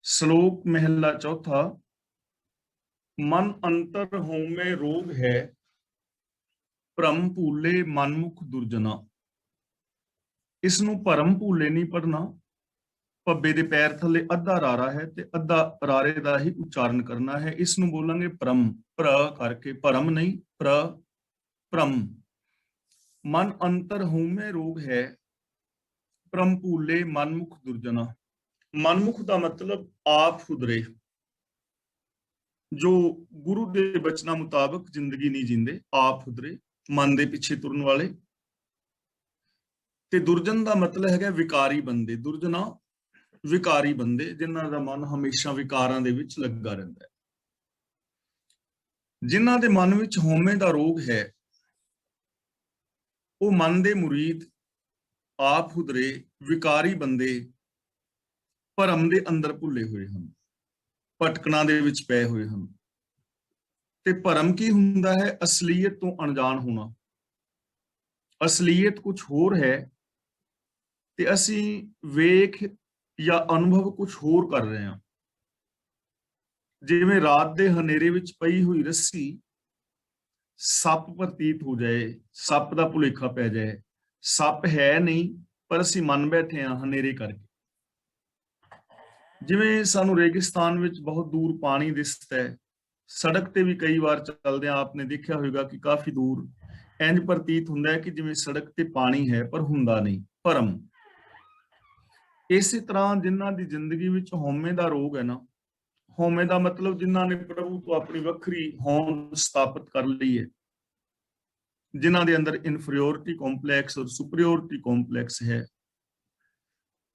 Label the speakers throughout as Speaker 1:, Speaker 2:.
Speaker 1: श्लोक महला चौथा। मन अंतर होमे रोग है, ਭਰਮ ਭੂਲੇ ਮਨਮੁਖ ਦੁਰਜਨਾ। ਇਸ ਨੂੰ ਭਰਮ ਭੂਲੇ ਨਹੀਂ ਪੜਨਾ। ਪੱਬੇ ਦੇ ਪੈਰ ਥੱਲੇ ਅੱਧਾ ਰਾਰਾ ਹੈ ਤੇ ਅੱਧਾ ਰਾਰੇ ਦਾ ਹੀ ਉਚਾਰਨ ਕਰਨਾ ਹੈ। ਇਸ ਨੂੰ ਬੋਲਾਂਗੇ ਭਰਮ, ਪ੍ਰ ਕਰਕੇ, ਭਰਮ ਨਹੀਂ, ਭਰਮ। ਮਨ ਅੰਤਰ ਹੋਮੇ ਰੋਗ ਹੈ, ਭਰਮ ਭੂਲੇ ਮਨਮੁਖ ਦੁਰਜਨਾ। ਮਨਮੁਖ ਦਾ ਮਤਲਬ ਆਪ ਹੁਦਰੇ, ਜੋ ਗੁਰੂ ਦੇ ਬਚਨਾਂ ਮੁਤਾਬਕ ਜ਼ਿੰਦਗੀ ਨਹੀਂ ਜਿੰਦੇ, ਆਪ ਹੁਦਰੇ, ਮਨ ਦੇ ਪਿੱਛੇ ਤੁਰਨ ਵਾਲੇ। ਤੇ ਦੁਰਜਨ ਦਾ ਮਤਲਬ ਹੈਗਾ ਵਿਕਾਰੀ ਬੰਦੇ। ਦੁਰਜਨਾ ਵਿਕਾਰੀ ਬੰਦੇ, ਜਿਨ੍ਹਾਂ ਦਾ ਮਨ ਹਮੇਸ਼ਾ ਵਿਕਾਰਾਂ ਦੇ ਵਿੱਚ ਲੱਗਾ ਰਹਿੰਦਾ ਹੈ। ਜਿਨ੍ਹਾਂ ਦੇ ਮਨ ਵਿੱਚ ਹਉਮੈ ਦਾ ਰੋਗ ਹੈ, ਉਹ ਮਨ ਦੇ ਮੁਰੀਦ, ਆਪ ਹੁਦਰੇ, ਵਿਕਾਰੀ ਬੰਦੇ ਭਰਮ ਦੇ ਅੰਦਰ ਭੁੱਲੇ ਹੋਏ ਹਨ, ਭਟਕਣਾ ਦੇ ਵਿੱਚ ਪਏ ਹੋਏ ਹਨ। ਤੇ ਭਰਮ ਕੀ ਹੁੰਦਾ ਹੈ? ਅਸਲੀਅਤ ਤੋਂ ਅਣਜਾਣ ਹੋਣਾ। ਅਸਲੀਅਤ ਕੁਝ ਹੋਰ ਹੈ ਤੇ ਅਸੀਂ ਵੇਖ ਜਾਂ ਅਨੁਭਵ ਕੁਝ ਹੋਰ ਕਰ ਰਹੇ ਹਾਂ। ਜਿਵੇਂ ਰਾਤ ਦੇ ਹਨੇਰੇ ਵਿੱਚ ਪਈ ਹੋਈ ਰੱਸੀ ਸੱਪ ਪ੍ਰਤੀਤ ਹੋ ਜਾਏ, ਸੱਪ ਦਾ ਭੁਲੇਖਾ ਪੈ ਜਾਏ, ਸੱਪ ਹੈ ਨਹੀਂ ਪਰ ਅਸੀਂ ਮੰਨ ਬੈਠੇ ਹਾਂ ਹਨੇਰੇ ਕਰਕੇ। ਜਿਵੇਂ ਸਾਨੂੰ ਰੇਗਿਸਤਾਨ ਵਿੱਚ ਬਹੁਤ ਦੂਰ ਪਾਣੀ ਦਿਸਦਾ ਹੈ, ਸੜਕ ਤੇ ਵੀ ਕਈ ਵਾਰ ਚੱਲਦੇ ਆ ਆਪਨੇ ਦੇਖਿਆ ਹੋਵੇਗਾ ਕਿ ਕਾਫੀ ਦੂਰ ਇੰਜ ਪ੍ਰਤੀਤ ਹੁੰਦਾ ਹੈ ਕਿ ਜਿਵੇਂ ਸੜਕ ਤੇ ਪਾਣੀ ਹੈ ਪਰ ਹੁੰਦਾ ਨਹੀਂ, ਭਰਮ। ਇਸੇ ਤਰ੍ਹਾਂ ਜਿਨ੍ਹਾਂ ਦੀ ਜ਼ਿੰਦਗੀ ਵਿੱਚ ਹਉਮੈ ਦਾ ਰੋਗ ਹੈ ਨਾ, ਹਉਮੈ ਦਾ ਮਤਲਬ ਜਿਨ੍ਹਾਂ ਨੇ ਪ੍ਰਭੂ ਤੋਂ ਆਪਣੀ ਵੱਖਰੀ ਹੋਂਦ ਸਥਾਪਿਤ ਕਰ ਲਈ ਹੈ, ਜਿਨ੍ਹਾਂ ਦੇ ਅੰਦਰ ਇਨਫੀਰੀਓਰਿਟੀ ਕੰਪਲੈਕਸ ਔਰ ਸੁਪਰੀਓਰਿਟੀ ਕੰਪਲੈਕਸ ਹੈ,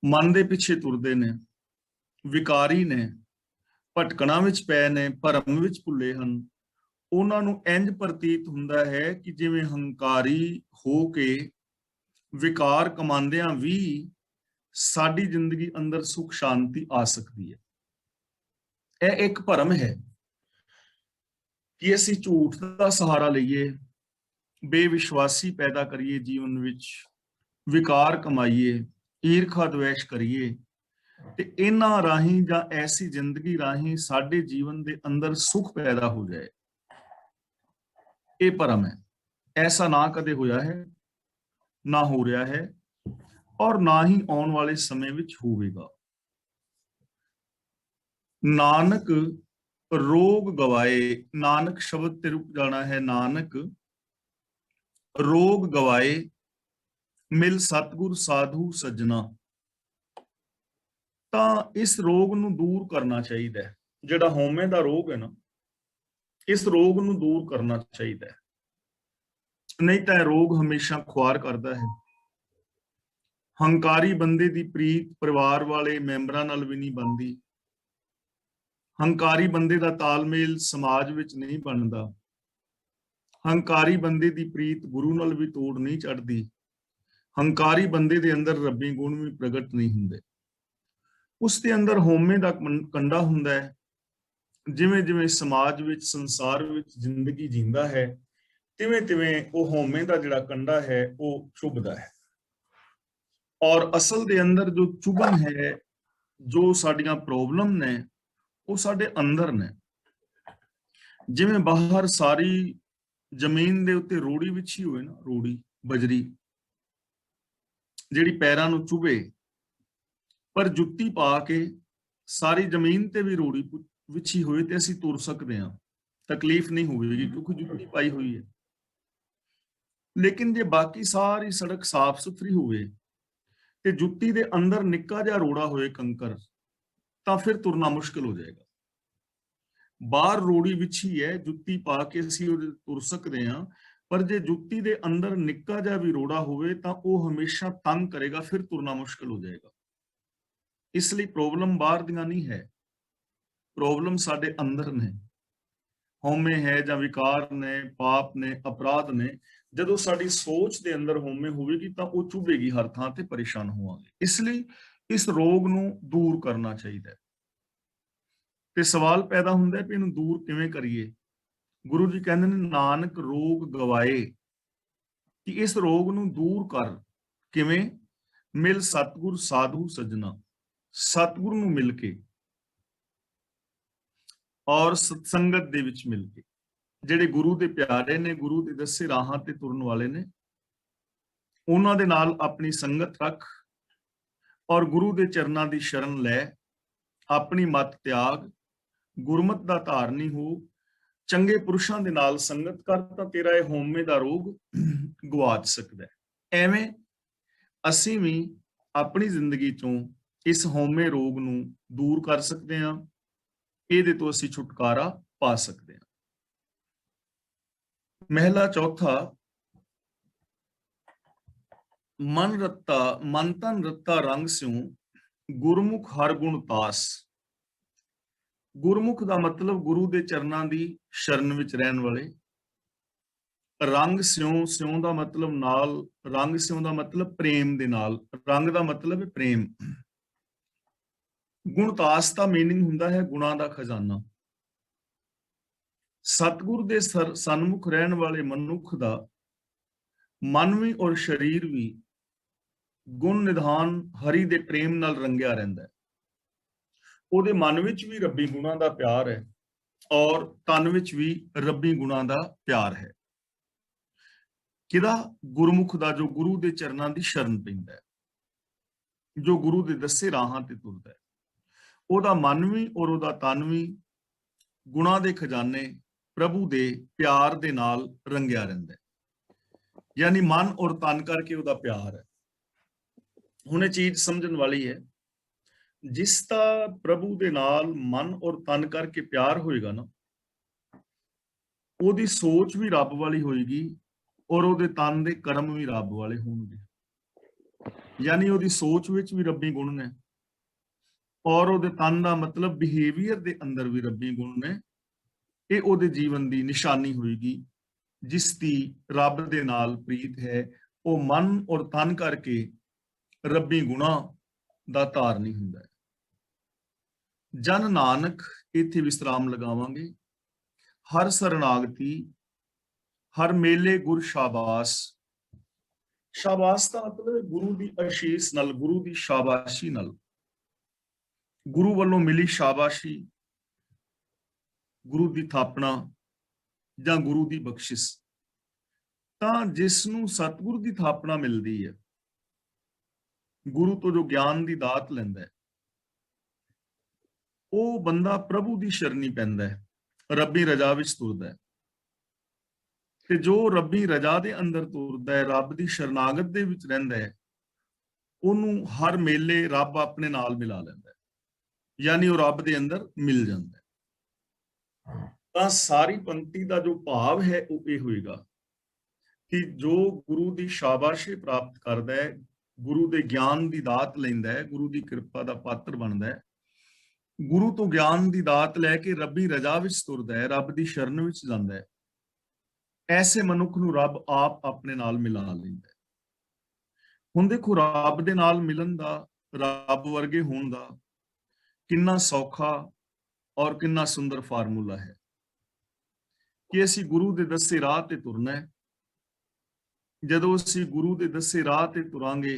Speaker 1: ਮਨ ਦੇ ਪਿੱਛੇ ਤੁਰਦੇ ਨੇ, ਵਿਕਾਰੀ ਨੇ, ਭਟਕਣਾ ਵਿੱਚ ਪਏ ਨੇ, ਭਰਮ ਵਿੱਚ ਭੁੱਲੇ ਹਨ। ਉਹਨਾਂ ਨੂੰ ਇੰਜ ਪ੍ਰਤੀਤ ਹੁੰਦਾ ਹੈ ਕਿ ਜਿਵੇਂ ਹੰਕਾਰੀ ਹੋ ਕੇ ਵਿਕਾਰ ਕਮਾਉਂਦਿਆਂ ਵੀ ਸਾਡੀ ਜ਼ਿੰਦਗੀ ਅੰਦਰ ਸੁਖ ਸ਼ਾਂਤੀ ਆ ਸਕਦੀ ਹੈ। ਇਹ ਇੱਕ ਭਰਮ ਹੈ ਕਿ ਅਸੀਂ ਝੂਠ ਦਾ ਸਹਾਰਾ ਲਈਏ, ਬੇਵਿਸ਼ਵਾਸੀ ਪੈਦਾ ਕਰੀਏ ਜੀਵਨ ਵਿੱਚ, ਵਿਕਾਰ ਕਮਾਈਏ, ਈਰਖਾ ਦਵੇਸ਼ ਕਰੀਏ ਤੇ ਇਹਨਾਂ ਰਾਹੀਂ ਜਾਂ ਐਸੀ ਜ਼ਿੰਦਗੀ ਰਾਹੀਂ ਸਾਡੇ ਜੀਵਨ ਦੇ ਅੰਦਰ ਸੁਖ ਪੈਦਾ ਹੋ ਜਾਏ। ਇਹ ਭਰਮ ਹੈ। ਐਸਾ ਨਾ ਕਦੇ ਹੋਇਆ ਹੈ, ਨਾ ਹੋ ਰਿਹਾ ਹੈ ਔਰ ਨਾ ਹੀ ਆਉਣ ਵਾਲੇ ਸਮੇਂ ਵਿੱਚ ਹੋਵੇਗਾ। ਨਾਨਕ ਰੋਗ ਗਵਾਏ, ਨਾਨਕ ਸ਼ਬਦ ਤੇ ਰੁਕ ਜਾਣਾ ਹੈ। ਨਾਨਕ ਰੋਗ ਗਵਾਏ, ਮਿਲ ਸਤਿਗੁਰ ਸਾਧੂ ਸੱਜਣਾ। ਤਾਂ ਇਸ ਰੋਗ ਨੂੰ ਦੂਰ ਕਰਨਾ ਚਾਹੀਦਾ ਹੈ। ਜਿਹੜਾ ਹਉਮੈ ਦਾ ਰੋਗ ਹੈ ਨਾ, ਇਸ ਰੋਗ ਨੂੰ ਦੂਰ ਕਰਨਾ ਚਾਹੀਦਾ ਹੈ, ਨਹੀਂ ਤਾਂ ਇਹ ਰੋਗ ਹਮੇਸ਼ਾ ਖੁਆਰ ਕਰਦਾ ਹੈ। ਹੰਕਾਰੀ ਬੰਦੇ ਦੀ ਪ੍ਰੀਤ ਪਰਿਵਾਰ ਵਾਲੇ ਮੈਂਬਰਾਂ ਨਾਲ ਵੀ ਨਹੀਂ ਬਣਦੀ। ਹੰਕਾਰੀ ਬੰਦੇ ਦਾ ਤਾਲਮੇਲ ਸਮਾਜ ਵਿੱਚ ਨਹੀਂ ਬਣਦਾ। ਹੰਕਾਰੀ ਬੰਦੇ ਦੀ ਪ੍ਰੀਤ ਗੁਰੂ ਨਾਲ ਵੀ ਤੋੜ ਨਹੀਂ ਚੜਦੀ। ਹੰਕਾਰੀ ਬੰਦੇ ਦੇ ਅੰਦਰ ਰੱਬੀ ਗੁਣ ਵੀ ਪ੍ਰਗਟ ਨਹੀਂ ਹੁੰਦੇ। ਉਸ ਦੇ ਅੰਦਰ ਹਉਮੈ ਦਾ ਕੰਡਾ ਹੁੰਦਾ ਹੈ। ਜਿਵੇਂ ਜਿਵੇਂ ਸਮਾਜ ਵਿੱਚ, ਸੰਸਾਰ ਵਿੱਚ ਜ਼ਿੰਦਗੀ ਜੀਂਦਾ ਹੈ, ਤਿਵੇਂ ਤਿਵੇਂ ਉਹ ਹਉਮੈ ਦਾ ਜਿਹੜਾ ਕੰਡਾ ਹੈ ਉਹ ਚੁਭਦਾ ਹੈ। ਔਰ ਅਸਲ ਦੇ ਅੰਦਰ ਜੋ ਚੁਭਨ ਹੈ, ਜੋ ਸਾਡੀਆਂ ਪ੍ਰੋਬਲਮ ਨੇ, ਉਹ ਸਾਡੇ ਅੰਦਰ ਨੇ। ਜਿਵੇਂ ਬਾਹਰ ਸਾਰੀ ਜ਼ਮੀਨ ਦੇ ਉੱਤੇ ਰੋੜੀ ਵਿਛੀ ਹੋਏ ਨਾ, ਰੋੜੀ ਬਜਰੀ ਜਿਹੜੀ ਪੈਰਾਂ ਨੂੰ ਚੁਭੇ, ਪਰ ਜੁੱਤੀ ਪਾ ਕੇ ਸਾਰੀ ਜ਼ਮੀਨ ਤੇ ਵੀ ਰੋੜੀ ਵਿਛੀ ਹੋਈ ਤੇ ਅਸੀਂ ਤੁਰ ਸਕਦੇ ਹਾਂ, ਤਕਲੀਫ ਨਹੀਂ ਹੋਵੇਗੀ ਕਿਉਂਕਿ ਜੁੱਤੀ ਪਾਈ ਹੋਈ ਹੈ। ਲੇਕਿਨ ਜੇ ਬਾਕੀ ਸਾਰੀ ਸੜਕ ਸਾਫ਼ ਸੁਥਰੀ ਹੋਵੇ ਤੇ ਜੁੱਤੀ ਦੇ ਅੰਦਰ ਨਿੱਕਾ ਜਿਹਾ ਰੋੜਾ ਹੋਏ, ਕੰਕਰ, ਤਾਂ ਫਿਰ ਤੁਰਨਾ ਮੁਸ਼ਕਿਲ ਹੋ ਜਾਏਗਾ। ਬਾਹਰ ਰੋੜੀ ਵਿਛੀ ਹੈ, ਜੁੱਤੀ ਪਾ ਕੇ ਅਸੀਂ ਉਹਦੇ ਤੁਰ ਸਕਦੇ ਹਾਂ, ਪਰ ਜੇ ਜੁੱਤੀ ਦੇ ਅੰਦਰ ਨਿੱਕਾ ਜਿਹਾ ਵੀ ਰੋੜਾ ਹੋਵੇ ਤਾਂ ਉਹ ਹਮੇਸ਼ਾ ਤੰਗ ਕਰੇਗਾ, ਫਿਰ ਤੁਰਨਾ ਮੁਸ਼ਕਿਲ ਹੋ ਜਾਏਗਾ। ਇਸ ਲਈ ਪ੍ਰੋਬਲਮ ਬਾਹਰ ਦੀਆਂ ਨਹੀਂ ਹੈ, ਪ੍ਰੋਬਲਮ ਸਾਡੇ ਅੰਦਰ ਨੇ। ਹਉਮੈ ਹੈ ਜਾਂ ਵਿਕਾਰ ਨੇ, ਪਾਪ ਨੇ, ਅਪਰਾਧ ਨੇ। ਜਦੋਂ ਸਾਡੀ ਸੋਚ ਦੇ ਅੰਦਰ ਹਉਮੈ ਹੋਵੇਗੀ ਤਾਂ ਉਹ ਚੁਭੇਗੀ ਹਰ ਥਾਂ ਤੇ, ਪਰੇਸ਼ਾਨ ਹੋਵਾਂਗੇ। ਇਸ ਲਈ ਇਸ ਰੋਗ ਨੂੰ ਦੂਰ ਕਰਨਾ ਚਾਹੀਦਾ ਹੈ। ਤੇ ਸਵਾਲ ਪੈਦਾ ਹੁੰਦਾ ਹੈ ਕਿ ਇਹਨੂੰ ਦੂਰ ਕਿਵੇਂ ਕਰੀਏ। ਗੁਰੂ ਜੀ ਕਹਿੰਦੇ ਨੇ ਨਾਨਕ ਰੋਗ ਗਵਾਏ, ਕਿ ਇਸ ਰੋਗ ਨੂੰ ਦੂਰ ਕਰ ਕਿਵੇਂ? ਮਿਲ ਸਤਿਗੁਰ ਸਾਧੂ ਸੱਜਣਾ। ਸਤਿਗੁਰੂ ਨੂੰ ਮਿਲ ਕੇ, ਔਰ ਸਤਸੰਗਤ ਦੇ ਵਿੱਚ ਮਿਲ ਕੇ ਜਿਹੜੇ ਗੁਰੂ ਦੇ ਪਿਆਰੇ ਨੇ, ਗੁਰੂ ਦੇ ਦੱਸੇ ਰਾਹਾਂ ਤੇ ਤੁਰਨ ਵਾਲੇ ਨੇ, ਉਹਨਾਂ ਦੇ ਨਾਲ ਆਪਣੀ ਸੰਗਤ ਰੱਖ ਔਰ ਗੁਰੂ ਦੇ ਚਰਨਾਂ ਦੀ ਸ਼ਰਨ ਲੈ, ਆਪਣੀ ਮਤ ਤਿਆਗ, ਗੁਰਮਤ ਦਾ ਧਾਰਨੀ ਹੋ, ਚੰਗੇ ਪੁਰਸ਼ਾਂ ਦੇ ਨਾਲ ਸੰਗਤ ਕਰ, ਤਾਂ ਤੇਰਾ ਇਹ ਹਉਮੈ ਦਾ ਰੋਗ ਗਵਾਚ ਸਕਦਾ ਹੈ। ਐਵੇਂ ਅਸੀਂ ਵੀ ਆਪਣੀ ਜ਼ਿੰਦਗੀ ਚੋਂ ਇਸ ਹਉਮੈ ਰੋਗ ਨੂੰ ਦੂਰ ਕਰ ਸਕਦੇ ਹਾਂ, ਇਹਦੇ ਤੋਂ ਅਸੀਂ ਛੁਟਕਾਰਾ ਪਾ ਸਕਦੇ ਹਾਂ। ਮਹਿਲਾ ਚੌਥਾ, ਮਨ ਰੱਤਾ ਮਨ ਤਨ ਰੱਤਾ ਰੰਗ ਸਿਉ, ਗੁਰਮੁਖ ਹਰ ਗੁਣ ਤਾਸ। ਗੁਰਮੁਖ ਦਾ ਮਤਲਬ ਗੁਰੂ ਦੇ ਚਰਨਾਂ ਦੀ ਸ਼ਰਨ ਵਿੱਚ ਰਹਿਣ ਵਾਲੇ। ਰੰਗ ਸਿਉ, ਸਿਉ ਦਾ ਮਤਲਬ ਨਾਲ, ਰੰਗ ਸਿਉ ਦਾ ਮਤਲਬ ਪ੍ਰੇਮ ਦੇ ਨਾਲ, ਰੰਗ ਦਾ ਮਤਲਬ ਹੈ ਪ੍ਰੇਮ। ਗੁਣਤਾਸ ਦਾ ਮੀਨਿੰਗ ਹੁੰਦਾ ਹੈ ਗੁਣਾਂ ਦਾ ਖਜ਼ਾਨਾ। ਸਤਿਗੁਰ ਦੇ ਸਨਮੁਖ ਰਹਿਣ ਵਾਲੇ ਮਨੁੱਖ ਦਾ ਮਨ ਵੀ ਔਰ ਸਰੀਰ ਵੀ ਗੁਣ ਨਿਧਾਨ ਹਰੀ ਦੇ ਪ੍ਰੇਮ ਨਾਲ ਰੰਗਿਆ ਰਹਿੰਦਾ ਹੈ। ਉਹਦੇ ਮਨ ਵਿੱਚ ਵੀ ਰੱਬੀ ਗੁਣਾਂ ਦਾ ਪਿਆਰ ਹੈ ਔਰ ਤਨ ਵਿੱਚ ਵੀ ਰੱਬੀ ਗੁਣਾਂ ਦਾ ਪਿਆਰ ਹੈ। ਕਿਹਦਾ? ਗੁਰਮੁਖ ਦਾ, ਜੋ ਗੁਰੂ ਦੇ ਚਰਨਾਂ ਦੀ ਸ਼ਰਨ ਪੈਂਦਾ ਹੈ, ਜੋ ਗੁਰੂ ਦੇ ਦੱਸੇ ਰਾਹਾਂ ਤੇ ਤੁਰਦਾ ਹੈ। ਉਹਦਾ ਮਨ ਵੀ ਔਰ ਉਹਦਾ ਤਨ ਵੀ ਗੁਣਾਂ ਦੇ ਖਜ਼ਾਨੇ ਪ੍ਰਭੂ ਦੇ ਪਿਆਰ ਦੇ ਨਾਲ ਰੰਗਿਆ ਰਹਿੰਦਾ ਹੈ। ਯਾਨੀ ਮਨ ਔਰ ਤਨ ਕਰਕੇ ਉਹਦਾ ਪਿਆਰ ਹੈ। ਹੁਣ ਇਹ ਚੀਜ਼ ਸਮਝਣ ਵਾਲੀ ਹੈ, ਜਿਸ ਦਾ ਪ੍ਰਭੂ ਦੇ ਨਾਲ ਮਨ ਔਰ ਤਨ ਕਰਕੇ ਪਿਆਰ ਹੋਏਗਾ ਨਾ, ਉਹਦੀ ਸੋਚ ਵੀ ਰੱਬ ਵਾਲੀ ਹੋਏਗੀ ਔਰ ਉਹਦੇ ਤਨ ਦੇ ਕਰਮ ਵੀ ਰੱਬ ਵਾਲੇ ਹੋਣਗੇ। ਯਾਨੀ ਉਹਦੀ ਸੋਚ ਵਿੱਚ ਵੀ ਰੱਬੀ ਗੁਣ ਨੇ ਔਰ ਉਹਦੇ ਤਨ ਦਾ ਮਤਲਬ ਬਿਹੇਵੀਅਰ ਦੇ ਅੰਦਰ ਵੀ ਰੱਬੀ ਗੁਣ ਨੇ। ਇਹ ਉਹਦੇ ਜੀਵਨ ਦੀ ਨਿਸ਼ਾਨੀ ਹੋਏਗੀ। ਜਿਸ ਦੀ ਰੱਬ ਦੇ ਨਾਲ ਪ੍ਰੀਤ ਹੈ, ਉਹ ਮਨ ਔਰ ਤਨ ਕਰਕੇ ਰੱਬੀ ਗੁਣਾਂ ਦਾ ਧਾਰਨੀ ਹੁੰਦਾ ਹੈ। ਜਨ ਨਾਨਕ, ਇੱਥੇ ਵਿਸਰਾਮ ਲਗਾਵਾਂਗੇ। ਹਰ ਸਰਨਾਗਤੀ, ਹਰ ਮੇਲੇ ਗੁਰ ਸ਼ਾਬਾਸ। ਸ਼ਾਬਾਸ ਦਾ ਮਤਲਬ ਹੈ ਗੁਰੂ ਦੀ ਅਸ਼ੀਸ ਨਾਲ, ਗੁਰੂ ਦੀ ਸ਼ਾਬਾਸ਼ੀ ਨਾਲ, ਗੁਰੂ ਵੱਲੋਂ ਮਿਲੀ ਸ਼ਾਬਾਸ਼ੀ, ਗੁਰੂ ਦੀ ਥਾਪਣਾ ਜਾਂ ਗੁਰੂ ਦੀ ਬਖਸ਼ਿਸ਼। ਤਾਂ ਜਿਸ ਨੂੰ ਸਤਿਗੁਰ ਦੀ ਥਾਪਣਾ ਮਿਲਦੀ ਹੈ, ਗੁਰੂ ਤੋਂ ਜੋ ਗਿਆਨ ਦੀ ਦਾਤ ਲੈਂਦਾ ਹੈ, ਉਹ ਬੰਦਾ ਪ੍ਰਭੂ ਦੀ ਸ਼ਰਨੀ ਪੈਂਦਾ ਹੈ, ਰੱਬੀ ਰਜਾ ਵਿੱਚ ਤੁਰਦਾ ਹੈ। ਤੇ ਜੋ ਰੱਬੀ ਰਜਾ ਦੇ ਅੰਦਰ ਤੁਰਦਾ ਹੈ, ਰੱਬ ਦੀ ਸ਼ਰਨਾਗਤ ਦੇ ਵਿੱਚ ਰਹਿੰਦਾ ਹੈ, ਉਹਨੂੰ ਹਰ ਮੇਲੇ ਰੱਬ ਆਪਣੇ ਨਾਲ ਮਿਲਾ ਲੈਂਦਾ ਹੈ, ਯਾਨੀ ਉਹ ਰੱਬ ਦੇ ਅੰਦਰ ਮਿਲ ਜਾਂਦਾ ਹੈ। ਤਾਂ ਸਾਰੀ ਪੰਕਤੀ ਦਾ ਜੋ ਭਾਵ ਹੈ ਉਹ ਇਹ ਹੋਏਗਾ ਕਿ ਜੋ ਗੁਰੂ ਦੀ ਸ਼ਾਬਾਸ਼ੀ ਪ੍ਰਾਪਤ ਕਰਦਾ ਹੈ, ਗੁਰੂ ਦੇ ਗਿਆਨ ਦੀ ਦਾਤ ਲੈਂਦਾ ਹੈ, ਗੁਰੂ ਦੀ ਕਿਰਪਾ ਦਾ ਪਾਤਰ ਬਣਦਾ ਹੈ, ਗੁਰੂ ਤੋਂ ਗਿਆਨ ਦੀ ਦਾਤ ਲੈ ਕੇ ਰੱਬੀ ਰਜਾ ਵਿੱਚ ਤੁਰਦਾ ਹੈ, ਰੱਬ ਦੀ ਸ਼ਰਨ ਵਿੱਚ ਜਾਂਦਾ ਹੈ, ਐਸੇ ਮਨੁੱਖ ਨੂੰ ਰੱਬ ਆਪ ਆਪਣੇ ਨਾਲ ਮਿਲਾ ਲੈਂਦਾ ਹੈ। ਹੁਣ ਦੇਖੋ, ਰੱਬ ਦੇ ਨਾਲ ਮਿਲਣ ਦਾ, ਰੱਬ ਵਰਗੇ ਹੋਣ ਦਾ ਕਿੰਨਾ ਸੌਖਾ ਔਰ ਕਿੰਨਾ ਸੁੰਦਰ ਫਾਰਮੂਲਾ ਹੈ ਕਿ ਅਸੀਂ ਗੁਰੂ ਦੇ ਦੱਸੇ ਰਾਹ ਤੇ ਤੁਰਨਾ ਹੈ। ਜਦੋਂ ਅਸੀਂ ਗੁਰੂ ਦੇ ਦੱਸੇ ਰਾਹ ਤੇ ਤੁਰਾਂਗੇ,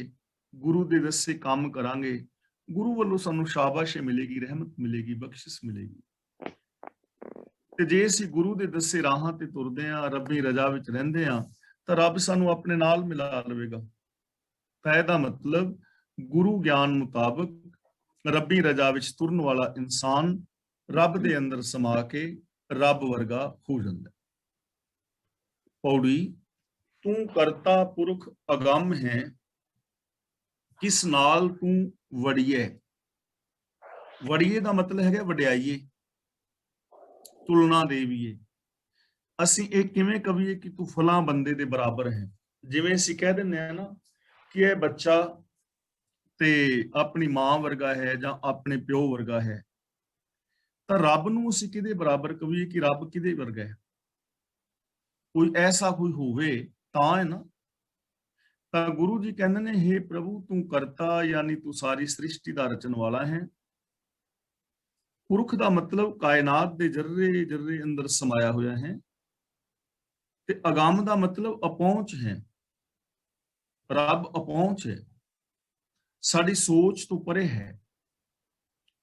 Speaker 1: ਗੁਰੂ ਦੇ ਦੱਸੇ ਕੰਮ ਕਰਾਂਗੇ, ਗੁਰੂ ਵੱਲੋਂ ਸਾਨੂੰ ਸ਼ਾਬਾਸ਼ੀ ਮਿਲੇਗੀ, ਰਹਿਮਤ ਮਿਲੇਗੀ, ਬਖਸ਼ਿਸ਼ ਮਿਲੇਗੀ। ਤੇ ਜੇ ਅਸੀਂ ਗੁਰੂ ਦੇ ਦੱਸੇ ਰਾਹਾਂ ਤੇ ਤੁਰਦੇ ਹਾਂ, ਰੱਬੀ ਰਜਾ ਵਿੱਚ ਰਹਿੰਦੇ ਹਾਂ, ਤਾਂ ਰੱਬ ਸਾਨੂੰ ਆਪਣੇ ਨਾਲ ਮਿਲਾ ਲਵੇਗਾ। ਤਾਂ ਇਹਦਾ ਮਤਲਬ ਗੁਰੂ ਗਿਆਨ ਮੁਤਾਬਕ ਰੱਬੀ ਰਜਾ ਵਿੱਚ ਤੁਰਨ ਵਾਲਾ ਇਨਸਾਨ ਰੱਬ ਦੇ ਅੰਦਰ ਸਮਾ ਕੇ ਰੱਬ ਵਰਗਾ ਹੋ ਜਾਂਦਾ। ਪੌੜੀ, ਤੂੰ ਕਰਤਾ ਪੁਰਖ ਅਗੰਮ ਹੈ, ਕਿਸ ਨਾਲ ਤੂੰ ਵੜੀਏ। ਵੜੀਏ ਦਾ ਮਤਲਬ ਹੈਗਾ ਵਡਿਆਈਏ, ਤੁਲਨਾ ਦੇਵੀਏ। ਅਸੀਂ ਇਹ ਕਿਵੇਂ ਕਹੀਏ ਕਿ ਤੂੰ ਫਲਾਂ ਬੰਦੇ ਦੇ ਬਰਾਬਰ ਹੈ। ਜਿਵੇਂ ਅਸੀਂ ਕਹਿ ਦਿੰਦੇ ਹਾਂ ਨਾ ਕਿ ਇਹ ਬੱਚਾ ਤੇ ਆਪਣੀ ਮਾਂ ਵਰਗਾ ਹੈ ਜਾਂ ਆਪਣੇ ਪਿਓ ਵਰਗਾ ਹੈ, ਤਾਂ ਰੱਬ ਨੂੰ ਅਸੀਂ ਕਿਹਦੇ ਬਰਾਬਰ ਕਹੀਏ ਕਿ ਰੱਬ ਕਿਹਦੇ ਵਰਗਾ ਹੈ? ਕੋਈ ਐਸਾ ਕੋਈ ਹੋਵੇ ਤਾਂ ਹੈ ਨਾ। ਤਾਂ ਗੁਰੂ ਜੀ ਕਹਿੰਦੇ ਨੇ, ਹੇ ਪ੍ਰਭੂ ਤੂੰ ਕਰਤਾ, ਯਾਨੀ ਤੂੰ ਸਾਰੀ ਸ੍ਰਿਸ਼ਟੀ ਦਾ ਰਚਣ ਵਾਲਾ ਹੈ। ਪੁਰਖ ਦਾ ਮਤਲਬ ਕਾਇਨਾਤ ਦੇ ਜਰਰੇ ਜਰਰੇ ਅੰਦਰ ਸਮਾਇਆ ਹੋਇਆ ਹੈ। ਤੇ ਅਗੰਮ ਦਾ ਮਤਲਬ ਅਪਹੁੰਚ ਹੈ। ਰੱਬ ਅਪਹੁੰਚ ਹੈ, ਸਾਡੀ ਸੋਚ ਤੋਂ ਪਰੇ ਹੈ।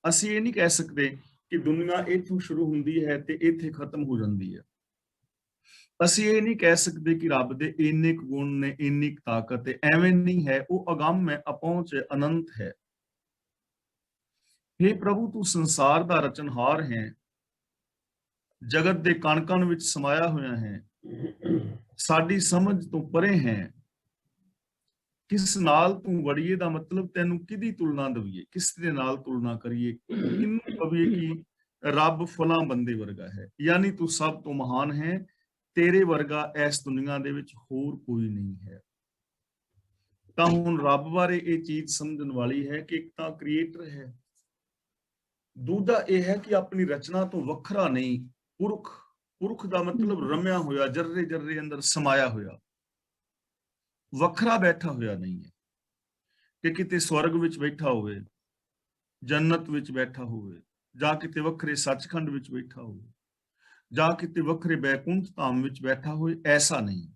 Speaker 1: ਅਸੀਂ ਇਹ ਨਹੀਂ ਕਹਿ ਸਕਦੇ ਕਿ ਦੁਨੀਆ ਇੱਥੋਂ ਸ਼ੁਰੂ ਹੁੰਦੀ ਹੈ ਤੇ ਇੱਥੇ ਖਤਮ ਹੋ ਜਾਂਦੀ ਹੈ। ਅਸੀਂ ਇਹ ਨਹੀਂ ਕਹਿ ਸਕਦੇ ਕਿ ਰੱਬ ਦੇ ਇੰਨੇ ਕੁ ਗੁਣ ਨੇ, ਇੰਨੀ ਕੁ ਤਾਕਤ ਹੈ, ਐਵੇਂ ਨਹੀਂ ਹੈ। ਉਹ ਅਗੰਮ ਹੈ, ਅਪਹੁੰਚ ਹੈ, ਅਨੰਤ ਹੈ। हे ਪ੍ਰਭੂ, ਤੂੰ ਸੰਸਾਰ ਦਾ ਰਚਨਹਾਰ ਹੈ, ਜਗਤ ਦੇ ਕਣ-ਕਣ ਵਿੱਚ ਸਮਾਇਆ ਹੋਇਆ ਹੈ, ਸਾਡੀ ਸਮਝ ਤੋਂ ਪਰੇ ਹੈ। ਕਿਸ ਨਾਲ ਤੂੰ ਵੜੀਏ ਦਾ ਮਤਲਬ ਤੈਨੂੰ ਕਿਹਦੀ ਤੁਲਨਾ ਦਵੀਏ, ਕਿਸ ਦੇ ਨਾਲ ਤੁਲਨਾ ਕਰੀਏ, ਕਿਹਨੂੰ ਕਹੀਏ ਕਿ ਰੱਬ ਫਲਾਂ ਬੰਦੇ ਵਰਗਾ ਹੈ। ਯਾਨੀ ਤੂੰ ਸਭ ਤੋਂ ਮਹਾਨ ਹੈ, ਤੇਰੇ ਵਰਗਾ ਇਸ ਦੁਨੀਆ ਦੇ ਵਿੱਚ ਹੋਰ ਕੋਈ ਨਹੀਂ ਹੈ। ਤਾਂ ਹੁਣ ਰੱਬ ਬਾਰੇ ਇਹ ਚੀਜ਼ ਸਮਝਣ ਵਾਲੀ ਹੈ ਕਿ ਇੱਕ ਤਾਂ ਕ੍ਰੀਏਟਰ ਹੈ, ਦੂਜਾ ਇਹ ਹੈ ਕਿ ਆਪਣੀ ਰਚਨਾ ਤੋਂ ਵੱਖਰਾ ਨਹੀਂ, ਪੁਰਖ। ਪੁਰਖ ਦਾ ਮਤਲਬ ਰਮਿਆ ਹੋਇਆ, ਜਰਰੇ ਜਰਰੇ ਅੰਦਰ ਸਮਾਇਆ ਹੋਇਆ, ਵੱਖਰਾ ਬੈਠਾ ਹੋਇਆ ਨਹੀਂ ਹੈ ਕਿ ਕਿਤੇ ਸਵਰਗ ਵਿੱਚ ਬੈਠਾ ਹੋਵੇ, ਜੰਨਤ ਵਿੱਚ ਬੈਠਾ ਹੋਵੇ, ਜਾਂ ਕਿਤੇ ਵੱਖਰੇ ਸੱਚਖੰਡ ਵਿੱਚ ਬੈਠਾ ਹੋਵੇ, ਜਾਂ ਕਿਤੇ ਵੱਖਰੇ ਬੈਕੁੰਠ ਧਾਮ ਵਿੱਚ ਬੈਠਾ ਹੋਏ। ਐਸਾ ਨਹੀਂ,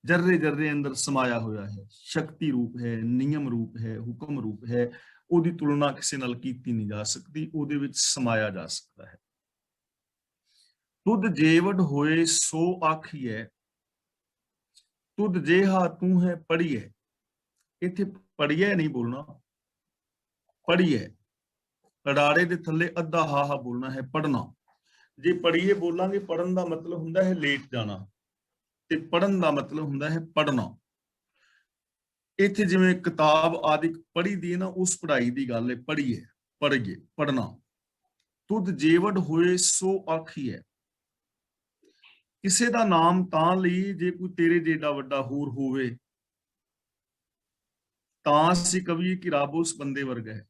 Speaker 1: ਜਰਰੇ ਜਰਰੇ ਅੰਦਰ ਸਮਾਇਆ ਹੋਇਆ ਹੈ, ਸ਼ਕਤੀ ਰੂਪ ਹੈ, ਨਿਯਮ ਰੂਪ ਹੈ, ਹੁਕਮ ਰੂਪ ਹੈ। ਉਹਦੀ ਤੁਲਨਾ ਕਿਸੇ ਨਾਲ ਕੀਤੀ ਨਹੀਂ ਜਾ ਸਕਦੀ, ਉਹਦੇ ਵਿੱਚ ਸਮਾਇਆ ਜਾ ਸਕਦਾ ਹੈ। ਤੁਧ ਜੇਵਡ ਹੋਏ ਸੋ ਆਖੀਐ, ਤੁਧ ਜੇਹਾ ਤੂੰ ਹੈ ਪੜੀਐ। ਇੱਥੇ ਪੜੀਐ ਨਹੀਂ ਬੋਲਣਾ, ਪੜੀਐ। ਅਡਾਰੇ ਦੇ ਥੱਲੇ ਅੱਧਾ ਹਾਹਾ ਬੋਲਣਾ ਹੈ, ਪੜਨਾ। ਜੇ ਪੜੀਏ ਬੋਲਾਂਗੇ, ਪੜਨ ਦਾ ਮਤਲਬ ਹੁੰਦਾ ਹੈ ਲੇਟ ਜਾਣਾ, ਤੇ ਪੜਨ ਦਾ ਮਤਲਬ ਹੁੰਦਾ ਹੈ ਪੜਨਾ। ਇੱਥੇ ਜਿਵੇਂ ਕਿਤਾਬ ਆਦਿ ਪੜ੍ਹੀ ਦੀ ਹੈ ਨਾ, ਉਸ ਪੜ੍ਹਾਈ ਦੀ ਗੱਲ ਹੈ, ਪੜੀਏ, ਪੜ੍ਹੀਏ, ਪੜਨਾ। ਤੁਧ ਜੇਵਡ ਹੋਏ ਸੋ ਆਖੀਐ। ਕਿਸੇ ਦਾ ਨਾਮ ਤਾਂ ਲਈ ਜੇ ਕੋਈ ਤੇਰੇ ਜਿਹਾ ਵੱਡਾ ਹੋਰ ਹੋਵੇ, ਤਾਂ ਅਸੀਂ ਕਹੀਏ ਕਿ ਰੱਬ ਉਸ ਬੰਦੇ ਵਰਗਾ ਹੈ।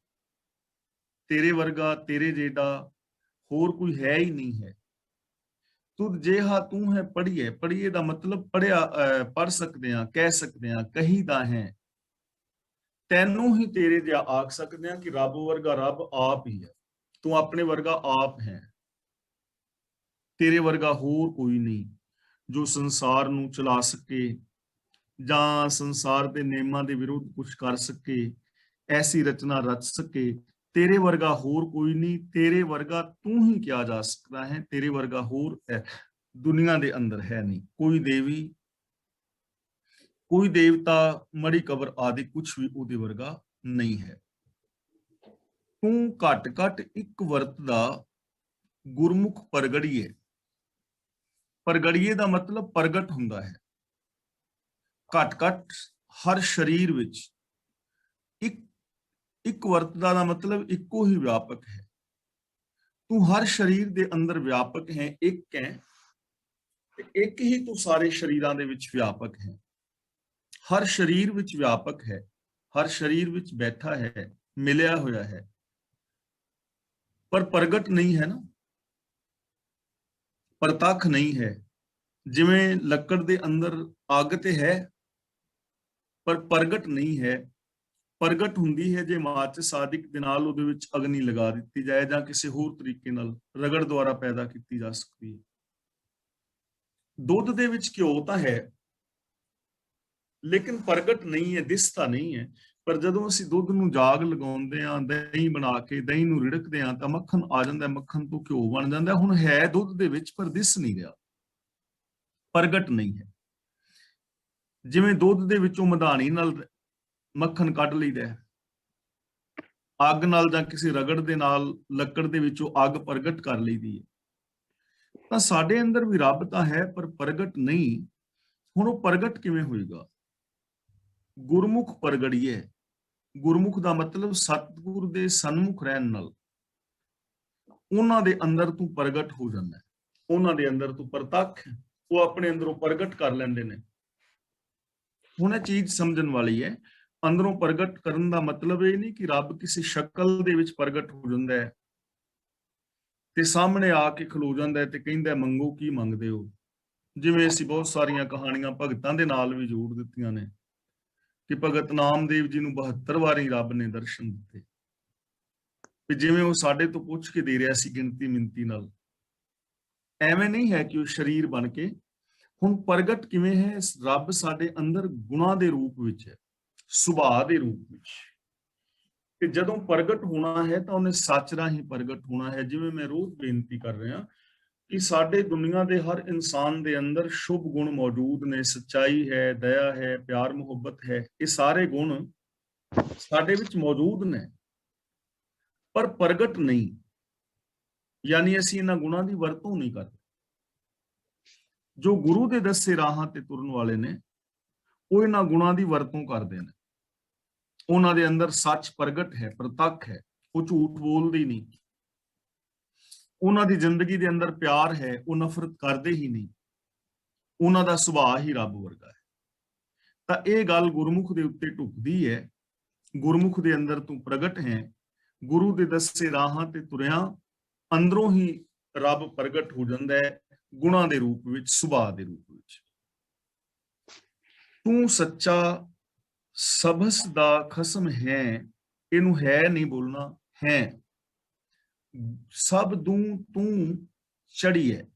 Speaker 1: ਤੇਰੇ ਵਰਗਾ, ਤੇਰੇ ਜਿਹਾ ਹੋਰ ਕੋਈ ਹੈ ਹੀ ਨਹੀਂ ਹੈ। ਤੁਧ ਜੇਹਾ ਤੂੰ ਹੈ ਪੜੀਏ। ਪੜੀਏ ਦਾ ਮਤਲਬ ਪੜਿਆ, ਪੜ ਸਕਦੇ ਹਾਂ, ਕਹਿ ਸਕਦੇ ਹਾਂ, ਕਹੀਦਾ ਹੈ। ਤੈਨੂੰ ਹੀ ਤੇਰੇ ਜਿਹਾ ਆਖ ਸਕਦੇ ਹਾਂ ਕਿ ਰੱਬ ਵਰਗਾ ਰੱਬ ਆਪ ਹੀ ਹੈ। ਤੂੰ ਆਪਣੇ ਵਰਗਾ ਆਪ ਹੈ, ਤੇਰੇ ਵਰਗਾ ਹੋਰ ਕੋਈ ਨਹੀਂ ਜੋ ਸੰਸਾਰ ਨੂੰ ਚਲਾ ਸਕੇ ਜਾਂ ਸੰਸਾਰ ਦੇ ਨਿਯਮਾਂ ਦੇ ਵਿਰੁੱਧ ਕੁਝ ਕਰ ਸਕੇ, ਐਸੀ ਰਚਨਾ ਰਚ ਸਕੇ। ਤੇਰੇ ਵਰਗਾ ਹੋਰ ਕੋਈ ਨਹੀਂ, ਤੇਰੇ ਵਰਗਾ ਤੂੰ ਹੀ ਕਿਹਾ ਜਾ ਸਕਦਾ ਹੈ। ਤੇਰੇ ਵਰਗਾ ਹੋਰ ਦੁਨੀਆ ਦੇ ਅੰਦਰ ਹੈ ਨਹੀਂ। ਕੋਈ ਦੇਵੀ, ਕੋਈ ਦੇਵਤਾ, ਮੜੀ ਕਬਰ ਆਦਿ ਕੁਛ ਵੀ ਉਹਦੇ ਵਰਗਾ ਨਹੀਂ ਹੈ। ਤੂੰ ਘੱਟ ਘੱਟ ਇੱਕ ਵਰਤਦਾ ਗੁਰਮੁਖ ਪ੍ਰਗੜੀਏ। ਪ੍ਰਗੜੀਏ ਦਾ ਮਤਲਬ ਪ੍ਰਗਟ ਹੁੰਦਾ ਹੈ। ਘੱਟ ਘੱਟ ਹਰ ਸਰੀਰ ਵਿੱਚ ਇੱਕ ਵਰਤਦਾ ਦਾ ਮਤਲਬ ਇੱਕੋ ਹੀ ਵਿਆਪਕ ਹੈ। ਤੂੰ ਹਰ ਸਰੀਰ ਦੇ ਅੰਦਰ ਵਿਆਪਕ ਹੈ, ਇੱਕ ਹੈ, ਤੇ ਇੱਕ ਹੀ ਤੂੰ ਸਾਰੇ ਸਰੀਰਾਂ ਦੇ ਵਿੱਚ ਵਿਆਪਕ ਹੈ। ਹਰ ਸਰੀਰ ਵਿੱਚ ਵਿਆਪਕ ਹੈ, ਹਰ ਸਰੀਰ ਵਿੱਚ ਬੈਠਾ ਹੈ, ਮਿਲਿਆ ਹੋਇਆ ਹੈ, ਪਰ ਪ੍ਰਗਟ ਨਹੀਂ ਹੈ ਨਾ, ਪ੍ਰਤੱਖ ਨਹੀਂ ਹੈ। ਜਿਵੇਂ ਲੱਕੜ ਦੇ ਅੰਦਰ ਅੱਗ ਤੇ ਹੈ, ਪਰ ਪ੍ਰਗਟ ਨਹੀਂ ਹੈ। ਪ੍ਰਗਟ ਹੁੰਦੀ ਹੈ ਜੇ ਮਾਚਿਸ ਆਦਿਕ ਦੇ ਨਾਲ ਉਹਦੇ ਵਿੱਚ ਅਗਨੀ ਲਗਾ ਦਿੱਤੀ ਜਾਏ, ਜਾਂ ਕਿਸੇ ਹੋਰ ਤਰੀਕੇ ਨਾਲ ਰਗੜ ਦੁਆਰਾ ਪੈਦਾ ਕੀਤੀ ਜਾ ਸਕਦੀ ਹੈ। ਦੁੱਧ ਦੇ ਵਿੱਚ ਘਿਓ ਤਾਂ ਹੈ, ਲੇਕਿਨ ਪ੍ਰਗਟ ਨਹੀਂ ਹੈ, ਦਿਸਦਾ ਨਹੀਂ ਹੈ। ਪਰ ਜਦੋਂ ਅਸੀਂ ਦੁੱਧ ਨੂੰ ਜਾਗ ਲਗਾਉਂਦੇ ਹਾਂ, ਦਹੀਂ ਬਣਾ ਕੇ ਦਹੀਂ ਨੂੰ ਰਿੜਕਦੇ ਹਾਂ, ਤਾਂ ਮੱਖਣ ਆ ਜਾਂਦਾ, ਮੱਖਣ ਤੋਂ ਘਿਓ ਬਣ ਜਾਂਦਾ। ਹੁਣ ਹੈ ਦੁੱਧ ਦੇ ਵਿੱਚ, ਪਰ ਦਿਸ ਨਹੀਂ ਰਿਹਾ, ਪ੍ਰਗਟ ਨਹੀਂ ਹੈ। ਜਿਵੇਂ ਦੁੱਧ ਦੇ ਵਿੱਚੋਂ ਮਧਾਣੀ ਨਾਲ ਮੱਖਣ ਕੱਢ ਲਈਦਾ, ਅੱਗ ਨਾਲ ਜਾਂ ਕਿਸੇ ਰਗੜ ਦੇ ਨਾਲ ਲੱਕੜ ਦੇ ਵਿੱਚੋਂ ਅੱਗ ਪ੍ਰਗਟ ਕਰ ਲਈਦੀ ਹੈ। ਤਾਂ ਸਾਡੇ ਅੰਦਰ ਵੀ ਰੱਬ ਤਾਂ ਹੈ, ਪਰ ਪ੍ਰਗਟ ਨਹੀਂ। ਹੁਣ ਉਹ ਪ੍ਰਗਟ ਕਿਵੇਂ ਹੋਏਗਾ? ਗੁਰਮੁਖ ਪ੍ਰਗੜੀਏ। ਗੁਰਮੁਖ ਦਾ ਮਤਲਬ ਸਤਿਗੁਰ ਦੇ ਸਨਮੁਖ ਰਹਿਣ ਨਾਲ ਉਹਨਾਂ ਦੇ ਅੰਦਰ ਤੂੰ ਪ੍ਰਗਟ ਹੋ ਜਾਂਦਾ, ਉਹਨਾਂ ਦੇ ਅੰਦਰ ਤੂੰ ਪ੍ਰਤੱਖ, ਉਹ ਆਪਣੇ ਅੰਦਰੋਂ ਪ੍ਰਗਟ ਕਰ ਲੈਂਦੇ ਨੇ। ਹੁਣ ਇਹ ਚੀਜ਼ ਸਮਝਣ ਵਾਲੀ ਹੈ। ਅੰਦਰੋਂ ਪ੍ਰਗਟ ਕਰਨ ਦਾ ਮਤਲਬ ਇਹ ਨਹੀਂ ਕਿ ਰੱਬ ਕਿਸੇ ਸ਼ਕਲ ਦੇ ਵਿੱਚ ਪ੍ਰਗਟ ਹੋ ਜਾਂਦਾ ਹੈ ਤੇ ਸਾਹਮਣੇ ਆ ਕੇ ਖਲੋ ਜਾਂਦਾ ਹੈ ਤੇ ਕਹਿੰਦਾ ਮੰਗੋ ਕੀ ਮੰਗਦੇ ਹੋ। ਜਿਵੇਂ ਅਸੀਂ ਬਹੁਤ ਸਾਰੀਆਂ ਕਹਾਣੀਆਂ ਭਗਤਾਂ ਦੇ ਨਾਲ ਵੀ ਜੋੜ ਦਿੱਤੀਆਂ ਨੇ ਕਿ ਭਗਤ ਨਾਮਦੇਵ ਜੀ ਨੂੰ 72 ਵਾਰੀ ਰੱਬ ਨੇ ਦਰਸ਼ਨ ਦਿੱਤੇ, ਤੇ ਜਿਵੇਂ ਉਹ ਸਾਡੇ ਤੋਂ ਪੁੱਛ ਕੇ ਦੇ ਰਿਹਾ ਸੀ ਗਿਣਤੀ ਮਿੰਤੀ ਨਾਲ। ਐਵੇਂ ਨਹੀਂ ਹੈ ਕਿ ਉਹ ਸਰੀਰ ਬਣ ਕੇ। ਹੁਣ ਪ੍ਰਗਟ ਕਿਵੇਂ ਹੈ? ਰੱਬ ਸਾਡੇ ਅੰਦਰ ਗੁਣਾਂ ਦੇ ਰੂਪ ਵਿੱਚ ਹੈ, ਸੁਭਾਅ ਦੇ ਰੂਪ ਵਿੱਚ। ਕਿ ਜਦੋਂ ਪ੍ਰਗਟ ਹੋਣਾ ਹੈ ਤਾਂ ਉਹਨੇ ਸੱਚ ਰਾਹੀਂ ਪ੍ਰਗਟ ਹੋਣਾ ਹੈ। ਜਿਵੇਂ ਮੈਂ ਰੋਜ਼ ਬੇਨਤੀ ਕਰ ਰਿਹਾ ਕਿ ਸਾਡੇ ਦੁਨੀਆ ਦੇ ਹਰ ਇਨਸਾਨ ਦੇ ਅੰਦਰ ਸ਼ੁਭ ਗੁਣ ਮੌਜੂਦ ਨੇ, ਸੱਚਾਈ ਹੈ, ਦਇਆ ਹੈ, ਪਿਆਰ ਮੁਹੱਬਤ ਹੈ, ਇਹ ਸਾਰੇ ਗੁਣ ਸਾਡੇ ਵਿੱਚ ਮੌਜੂਦ ਨੇ, ਪਰ ਪ੍ਰਗਟ ਨਹੀਂ, ਯਾਨੀ ਅਸੀਂ ਇਹਨਾਂ ਗੁਣਾਂ ਦੀ ਵਰਤੋਂ ਨਹੀਂ ਕਰਦੇ। ਜੋ ਗੁਰੂ ਦੇ ਦੱਸੇ ਰਾਹਾਂ ਤੇ ਤੁਰਨ ਵਾਲੇ ਨੇ ਉਹ ਇਹਨਾਂ ਗੁਣਾਂ ਦੀ ਵਰਤੋਂ ਕਰਦੇ ਨੇ। ਉਹਨਾਂ ਦੇ ਅੰਦਰ ਸੱਚ ਪ੍ਰਗਟ ਹੈ, ਪ੍ਰਤੱਖ ਹੈ, ਉਹ ਝੂਠ ਬੋਲਦੇ ਹੀ ਨਹੀਂ। ਉਹਨਾਂ ਦੀ ਜ਼ਿੰਦਗੀ ਦੇ ਅੰਦਰ ਪਿਆਰ ਹੈ, ਉਹ ਨਫ਼ਰਤ ਕਰਦੇ ਹੀ ਨਹੀਂ। ਉਹਨਾਂ ਦਾ ਸੁਭਾਅ ਹੀ ਰੱਬ ਵਰਗਾ ਹੈ। ਤਾਂ ਇਹ ਗੱਲ ਗੁਰਮੁਖ ਦੇ ਉੱਤੇ ਢੁਕਦੀ ਹੈ। ਗੁਰਮੁਖ ਦੇ ਅੰਦਰ ਤੂੰ ਪ੍ਰਗਟ ਹੈ, ਗੁਰੂ ਦੇ ਦੱਸੇ ਰਾਹਾਂ ਤੇ ਤੁਰਿਆ, ਅੰਦਰੋਂ ਹੀ ਰੱਬ ਪ੍ਰਗਟ ਹੋ ਜਾਂਦਾ ਹੈ, ਗੁਣਾਂ ਦੇ ਰੂਪ ਵਿੱਚ, ਸੁਭਾਅ ਦੇ ਰੂਪ ਵਿੱਚ। ਤੂੰ ਸੱਚਾ ਸਭਸ ਦਾ ਖਸਮ ਹੈ, ਇਹਨੂੰ ਹੈ ਨਹੀਂ ਬੋਲਣਾ, ਹੈ। ਸਭ ਤੂੰ ਚੜੀ ਹੈ,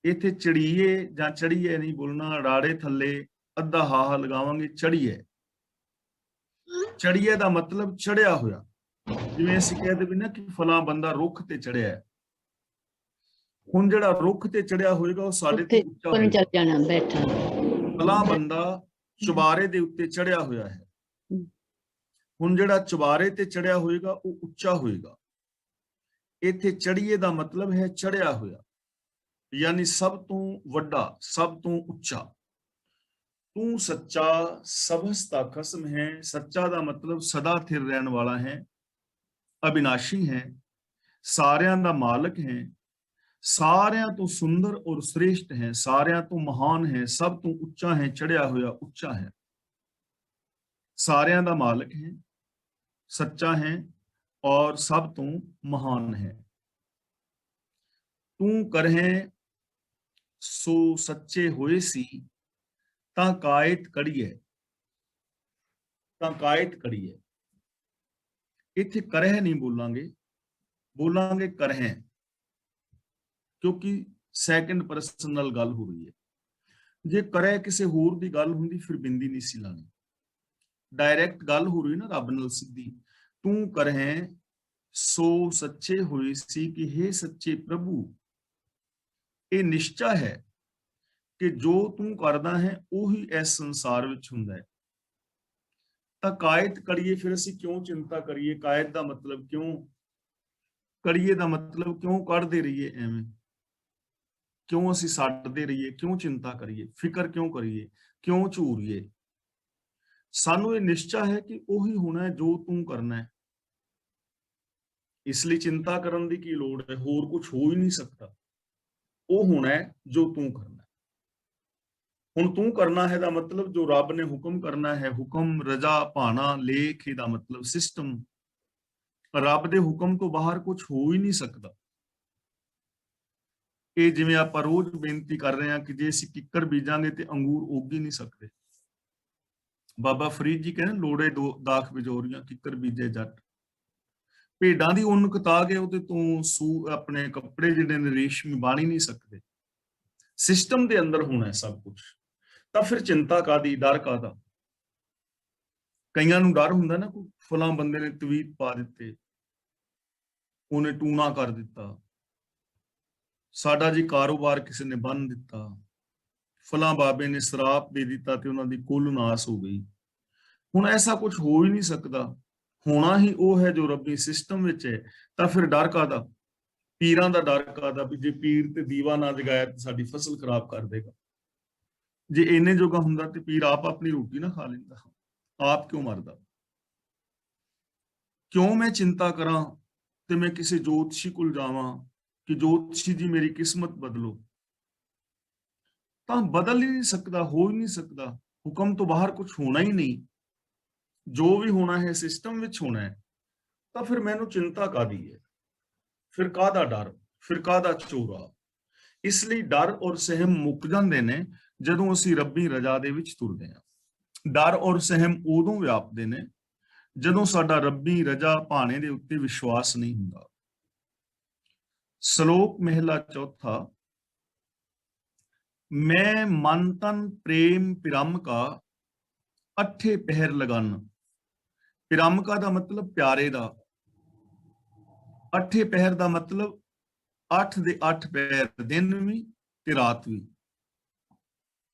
Speaker 1: ਇੱਥੇ ਚੜੀਏ ਜਾਂ ਚੜੀਏ ਨਹੀਂ ਬੋਲਣਾ, ਰਾੜੇ ਥੱਲੇ ਅੱਧਾ ਹਾਹਾ ਲਗਾਵਾਂਗੇ, ਚੜੀਏ। ਚੜੀਏ ਦਾ ਮਤਲਬ ਚੜਿਆ ਹੋਇਆ। ਜਿਵੇਂ ਅਸੀਂ ਕਹਿੰਦੇ ਵੀ ਨਾ ਕਿ ਫਲਾਂ ਬੰਦਾ ਰੁੱਖ ਤੇ ਚੜਿਆ ਹੈ। ਹੁਣ ਜਿਹੜਾ ਰੁੱਖ ਤੇ ਚੜਿਆ ਹੋਏਗਾ ਉਹ ਸਾਡੇ ਤੋਂ ਉੱਚਾ ਹੋਏਗਾ। ਫਲਾਂ ਬੰਦਾ ਚੁਬਾਰੇ ਦੇ ਉੱਤੇ ਚੜਿਆ ਹੋਇਆ ਹੈ। ਹੁਣ ਜਿਹੜਾ ਚੁਬਾਰੇ ਤੇ ਚੜਿਆ ਹੋਏਗਾ ਉਹ ਉੱਚਾ ਹੋਏਗਾ। ਇੱਥੇ ਚੜੀਏ ਦਾ ਮਤਲਬ ਹੈ ਚੜਿਆ ਹੋਇਆ, ਯਾਨੀ ਸਭ ਤੋਂ ਵੱਡਾ, ਸਭ ਤੋਂ ਉੱਚਾ। ਤੂੰ ਸੱਚਾ ਸਭਸ ਦਾ ਖਸਮ ਹੈ। ਸੱਚਾ ਦਾ ਮਤਲਬ ਸਦਾ ਥਿਰ ਰਹਿਣ ਵਾਲਾ ਹੈ, ਅਬਿਨਾਸ਼ੀ ਹੈ, ਸਾਰਿਆਂ ਦਾ ਮਾਲਕ ਹੈ, ਸਾਰਿਆਂ ਤੋਂ ਸੁੰਦਰ ਔਰ श्रेष्ठ है, ਸਾਰਿਆਂ ਤੋਂ ਮਹਾਨ ਹੈ, ਸਭ ਤੋਂ ਉੱਚਾ ਹੈ, ਚੜਿਆ ਹੋਇਆ ਉੱਚਾ ਹੈ, ਸਾਰਿਆਂ ਦਾ ਮਾਲਕ ਹੈ, ਸੱਚਾ ਹੈ ਔਰ ਸਭ ਤੋਂ ਮਹਾਨ ਹੈ। ਤੂੰ ਕਰਹਿ ਸੋ ਸੱਚੇ ਹੋਏ ਸੀ, ਤਾਂ ਕਾਇਤ ਕੜੀਏ, ਤਾਂ ਕਾਇਤ ਕੜੀਏ। ਇੱਥੇ ਕਰਹਿ ਨਹੀਂ ਬੋਲਾਂਗੇ, ਬੋਲਾਂਗੇ ਕਰਹਿ, ਕਿਉਂਕਿ ਸੈਕੰਡ ਪਰਸਨ ਨਾਲ ਗੱਲ ਹੋ ਰਹੀ ਹੈ। ਜੇ ਕਰੇ ਕਿਸੇ ਹੋਰ ਦੀ ਗੱਲ ਹੁੰਦੀ ਫਿਰ ਬਿੰਦੀ ਨਹੀਂ ਸੀ ਲਾਣੀ। ਡਾਇਰੈਕਟ ਗੱਲ ਹੋ ਰਹੀ ਨਾ ਰੱਬ ਨਾਲ ਸਿੱਧੀ। ਤੂੰ ਕਰਹਿ ਸੋ ਸੱਚੇ ਹੋਏ ਸੀ ਕਿ हे ਸੱਚੇ ਪ੍ਰਭੂ, ਇਹ ਨਿਸ਼ਚਾ ਹੈ ਕਿ ਜੋ ਤੂੰ ਕਰਦਾ ਹੈ ਉਹੀ ਇਸ ਸੰਸਾਰ ਵਿੱਚ ਹੁੰਦਾ ਹੈ। ਤਾਂ ਕਾਇਤ ਕਰੀਏ, ਫਿਰ ਅਸੀਂ ਕਿਉਂ ਚਿੰਤਾ ਕਰੀਏ? ਕਾਇਤ ਦਾ ਮਤਲਬ ਕਿਉਂ, ਕਰੀਏ ਦਾ ਮਤਲਬ ਕਿਉਂ ਕੱਢਦੇ ਰਹੀਏ ਐਵੇਂ, ਕਿਉਂ ਅਸੀਂ ਛੱਡਦੇ ਰਹੀਏ, ਕਿਉਂ ਚਿੰਤਾ ਕਰੀਏ, ਫਿਕਰ ਕਿਉਂ ਕਰੀਏ, ਕਿਉਂ ਝੂਰੀਏ? ਸਾਨੂੰ ਇਹ ਨਿਸ਼ਚਾ ਹੈ ਕਿ ਉਹੀ ਹੋਣਾ ਹੈ ਜੋ ਤੂੰ ਕਰਨਾ ਹੈ। ਇਸ ਲਈ ਚਿੰਤਾ ਕਰਨ ਦੀ ਕੀ ਲੋੜ ਹੈ? ਹੋਰ ਕੁਝ ਹੋ ਹੀ ਨਹੀਂ ਸਕਦਾ। ਉਹ ਹੋਣਾ ਹੈ ਜੋ ਤੂੰ ਕਰਨਾ ਹੈ। ਹੁਣ ਤੂੰ ਕਰਨਾ ਹੈ ਦਾ ਮਤਲਬ ਜੋ ਰੱਬ ਨੇ ਹੁਕਮ ਕਰਨਾ ਹੈ, ਹੁਕਮ, ਰਜ਼ਾ, ਭਾਣਾ, ਲੇਖ, ਇਹਦਾ ਮਤਲਬ ਸਿਸਟਮ। ਰੱਬ ਦੇ ਹੁਕਮ ਤੋਂ ਬਾਹਰ ਕੁਝ ਹੋ ਹੀ ਨਹੀਂ ਸਕਦਾ। ਇਹ ਜਿਵੇਂ ਆਪਾਂ ਰੋਜ਼ ਬੇਨਤੀ ਕਰ ਰਹੇ ਹਾਂ ਕਿ ਜੇ ਅਸੀਂ ਕਿੱਕਰ ਬੀਜਾਂਗੇ ਤੇ ਅੰਗੂਰ ਉੱਗ ਹੀ ਨਹੀਂ ਸਕਦੇ। ਬਾਬਾ ਫਰੀਦ ਜੀ ਕਹਿੰਦੇ ਲੋੜੇ ਦਾਖ ਵਿਜੋਰੀਆਂ, ਕਿੱਕਰ ਬੀਜੇ ਜੱਟ। ਭੇਡਾਂ ਦੀ ਉੱਨ ਕਤਾ ਕੇ ਉਹਦੇ ਤੋਂ ਆਪਣੇ ਕੱਪੜੇ ਜਿਹੜੇ ਨੇ ਰੇਸ਼ਮੀ ਬਣ ਹੀ ਨਹੀਂ ਸਕਦੇ। ਸਿਸਟਮ ਦੇ ਅੰਦਰ ਹੋਣਾ ਸਭ ਕੁਝ। ਤਾਂ ਫਿਰ ਚਿੰਤਾ ਕਾਦੀ, ਡਰ ਕਾਦਾ? ਕਈਆਂ ਨੂੰ ਡਰ ਹੁੰਦਾ ਨਾ, ਕੋਈ ਫਲਾਂ ਬੰਦੇ ਨੇ ਤਵੀਤ ਪਾ ਦਿੱਤੇ, ਉਹਨੇ ਟੂਣਾ ਕਰ ਦਿੱਤਾ, ਸਾਡਾ ਜੀ ਕਾਰੋਬਾਰ ਕਿਸੇ ਨੇ ਬੰਨ ਦਿੱਤਾ, ਫਲਾਂ ਬਾਬੇ ਨੇ ਸ਼ਰਾਪ ਦੇ ਦਿੱਤਾ ਤੇ ਉਹਨਾਂ ਦੀ ਕੁੱਲ ਨਾਸ ਹੋ ਗਈ। ਹੁਣ ਐਸਾ ਕੁਝ ਹੋ ਹੀ ਨਹੀਂ ਸਕਦਾ। ਹੋਣਾ ਹੀ ਉਹ ਹੈ ਜੋ ਰੱਬੀ ਸਿਸਟਮ ਵਿੱਚ ਹੈ। ਤਾਂ ਫਿਰ ਡਰ ਕਾਦਾ? ਪੀਰਾਂ ਦਾ ਡਰ ਕਾਦਾ ਵੀ ਜੇ ਪੀਰ ਤੇ ਦੀਵਾ ਨਾ ਜਗਾਇਆ ਤੇ ਸਾਡੀ ਫਸਲ ਖਰਾਬ ਕਰ ਦੇਗਾ। ਜੇ ਇੰਨੇ ਜੋਗਾ ਹੁੰਦਾ ਤੇ ਪੀਰ ਆਪ ਆਪਣੀ ਰੋਟੀ ਨਾ ਖਾ ਲੈਂਦਾ, ਆਪ ਕਿਉਂ ਮਰਦਾ? ਕਿਉਂ ਮੈਂ ਚਿੰਤਾ ਕਰਾਂ ਤੇ ਮੈਂ ਕਿਸੇ ਜੋਤਸ਼ੀ ਕੋਲ ਜਾਵਾਂ ਕਿ ਜੋਤਸ਼ੀ ਜੀ ਮੇਰੀ ਕਿਸਮਤ ਬਦਲੋ? ਤਾਂ ਬਦਲ ਹੀ ਨਹੀਂ ਸਕਦਾ, ਹੋ ਹੀ ਨਹੀਂ ਸਕਦਾ। ਹੁਕਮ ਤੋਂ ਬਾਹਰ ਕੁਝ ਹੋਣਾ ਹੀ ਨਹੀਂ। ਜੋ ਵੀ ਹੋਣਾ ਹੈ ਸਿਸਟਮ ਵਿੱਚ ਹੋਣਾ ਹੈ। ਤਾਂ ਫਿਰ ਮੈਨੂੰ ਚਿੰਤਾ ਕਾਦੀ ਹੈ? ਫਿਰ ਕਾਹਦਾ ਡਰ? ਫਿਰ ਕਾਹਦਾ ਚੋਰਾ? ਇਸ ਲਈ ਡਰ ਔਰ ਸਹਿਮ ਮੁੱਕ ਜਾਂਦੇ ਨੇ ਜਦੋਂ ਅਸੀਂ ਰੱਬੀ ਰਜ਼ਾ ਦੇ ਵਿੱਚ ਤੁਰਦੇ ਹਾਂ। ਡਰ ਔਰ ਸਹਿਮ ਉਦੋਂ ਵਿਆਪਦੇ ਨੇ ਜਦੋਂ ਸਾਡਾ ਰੱਬੀ ਰਜ਼ਾ ਭਾਣੇ ਦੇ ਉੱਤੇ ਵਿਸ਼ਵਾਸ ਨਹੀਂ ਹੁੰਦਾ। ਸ਼ਲੋਕ ਮਹਿਲਾ ਚੌਥਾ। ਮੈਂ ਮਨ ਤਨ ਪ੍ਰੇਮ ਪਿਰਮ ਕਾ, ਅੱਠੇ ਪਹਿਰ ਲਗਨ। ਪਿਰਮਕਾ ਦਾ ਮਤਲਬ ਪਿਆਰੇ ਦਾ, ਅੱਠੇ ਪਹਿਰ ਦਾ ਮਤਲਬ 8 ਦੇ 8 ਪਹਿਰ, ਦਿਨ ਵੀ ਤੇ ਰਾਤ ਵੀ।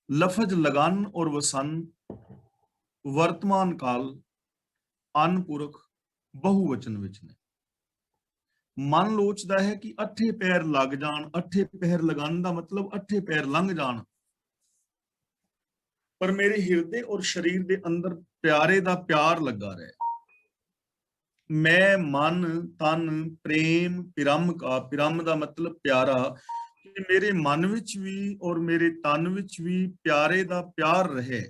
Speaker 1: ਲਫ਼ਜ਼ ਲਗਨ ਔਰ ਵਸਨ ਵਰਤਮਾਨ ਕਾਲ ਅਨਪੁਰਖ ਬਹੁਵਚਨ ਵਿੱਚ ਨੇ। ਮਨ ਲੋਚਦਾ ਹੈ ਕਿ ਅੱਠੇ ਪੈਰ ਲੱਗ ਜਾਣ, ਅੱਠੇ ਪਹਿਰ ਲਗਾਉਣ ਦਾ ਮਤਲਬ ਅੱਠੇ ਪੈਰ ਲੰਘ ਜਾਣ, ਪਰ ਮੇਰੇ ਹਿਰਦੇ ਔਰ ਸਰੀਰ ਦੇ ਅੰਦਰ ਪਿਆਰੇ ਦਾ ਪਿਆਰ ਲੱਗਾ ਰਹੇ। ਮੈਂ ਮਨ ਤਨ ਪ੍ਰੇਮ ਪਿਰਮ ਕਾ, ਪਿਰਮ ਦਾ ਮਤਲਬ ਪਿਆਰਾ, ਕਿ ਮੇਰੇ ਮਨ ਵਿੱਚ ਵੀ ਔਰ ਮੇਰੇ ਤਨ ਵਿੱਚ ਵੀ ਪਿਆਰੇ ਦਾ ਪਿਆਰ ਰਹੇ।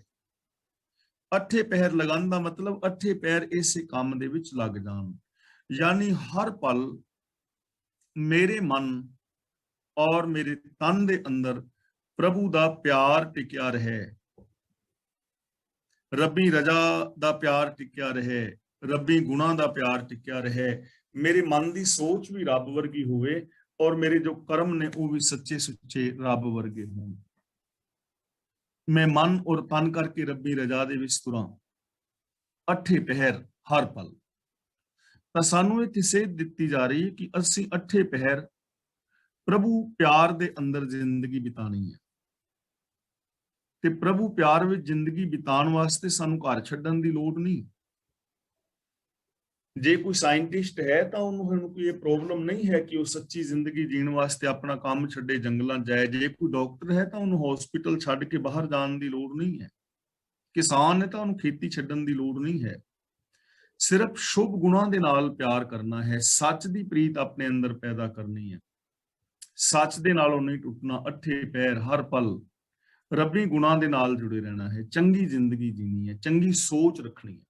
Speaker 1: ਅੱਠੇ ਪਹਿਰ ਲਗਾਉਣ ਦਾ ਮਤਲਬ ਅੱਠੇ ਪੈਰ ਇਸੇ ਕੰਮ ਦੇ ਵਿੱਚ ਲੱਗ ਜਾਣ, ਯਾਨੀ ਹਰ ਪਲ ਮੇਰੇ ਮਨ ਔਰ ਮੇਰੇ ਤਨ ਦੇ ਅੰਦਰ ਪ੍ਰਭੂ ਦਾ ਪਿਆਰ ਟਿਕਿਆ ਰਹੇ, ਰੱਬੀ ਰਜ਼ਾ ਦਾ ਪਿਆਰ ਟਿਕਿਆ ਰਹੇ, ਰੱਬੀ ਗੁਣਾਂ ਦਾ ਪਿਆਰ ਟਿਕਿਆ ਰਹੇ। ਮੇਰੇ ਮਨ ਦੀ ਸੋਚ ਵੀ ਰੱਬ ਵਰਗੀ ਹੋਵੇ ਔਰ ਮੇਰੇ ਜੋ ਕਰਮ ਨੇ ਉਹ ਵੀ ਸੱਚੇ ਸੁੱਚੇ ਰੱਬ ਵਰਗੇ ਹੋਣ। ਮੈਂ ਮਨ ਔਰ ਤਨ ਕਰਕੇ ਰੱਬੀ ਰਜ਼ਾ ਦੇ ਵਿੱਚ ਤੁਰਾਂ, ਅੱਠੇ ਪਹਿਰ ਹਰ ਪਲ। ਤਾਂ ਸਾਨੂੰ ਇਹ ਸੇਧ ਦਿੱਤੀ ਜਾ ਰਹੀ ਹੈ ਕਿ ਅਸੀਂ ਅੱਠੇ ਪਹਿਰ ਪ੍ਰਭੂ ਪਿਆਰ ਦੇ ਅੰਦਰ ਜ਼ਿੰਦਗੀ ਬਿਤਾਣੀ ਹੈ, ਤੇ ਪ੍ਰਭੂ ਪਿਆਰ ਵਿੱਚ ਜ਼ਿੰਦਗੀ ਬਿਤਾਉਣ ਵਾਸਤੇ ਸਾਨੂੰ ਘਰ ਛੱਡਣ ਦੀ ਲੋੜ ਨਹੀਂ। ਜੇ ਕੋਈ ਸਾਇੰਟਿਸਟ ਹੈ ਤਾਂ ਉਹਨੂੰ ਕੋਈ ਇਹ ਪ੍ਰੋਬਲਮ ਨਹੀਂ ਹੈ ਕਿ ਉਹ ਸੱਚੀ ਜ਼ਿੰਦਗੀ ਜੀਣ ਵਾਸਤੇ ਆਪਣਾ ਕੰਮ ਛੱਡੇ ਜੰਗਲਾਂ ਜਾਏ। ਜੇ ਕੋਈ ਡਾਕਟਰ ਹੈ ਤਾਂ ਉਹਨੂੰ ਹਸਪੀਟਲ ਛੱਡ ਕੇ ਬਾਹਰ ਜਾਣ ਦੀ ਲੋੜ ਨਹੀਂ ਹੈ। ਕਿਸਾਨ ਹੈ ਤਾਂ ਉਹਨੂੰ ਖੇਤੀ ਛੱਡਣ ਦੀ ਲੋੜ ਨਹੀਂ ਹੈ। ਸਿਰਫ ਸ਼ੁਭ ਗੁਣਾਂ ਦੇ ਨਾਲ ਪਿਆਰ ਕਰਨਾ ਹੈ, ਸੱਚ ਦੀ ਪ੍ਰੀਤ ਆਪਣੇ ਅੰਦਰ ਪੈਦਾ ਕਰਨੀ ਹੈ, ਸੱਚ ਦੇ ਨਾਲੋਂ ਨਹੀਂ ਟੁੱਟਣਾ, ਅੱਠੇ ਪੈਰ ਹਰ ਪਲ ਰੱਬੀ ਗੁਣਾਂ ਦੇ ਨਾਲ ਜੁੜੇ ਰਹਿਣਾ ਹੈ, ਚੰਗੀ ਜ਼ਿੰਦਗੀ ਜੀਣੀ ਹੈ, ਚੰਗੀ ਸੋਚ ਰੱਖਣੀ ਹੈ।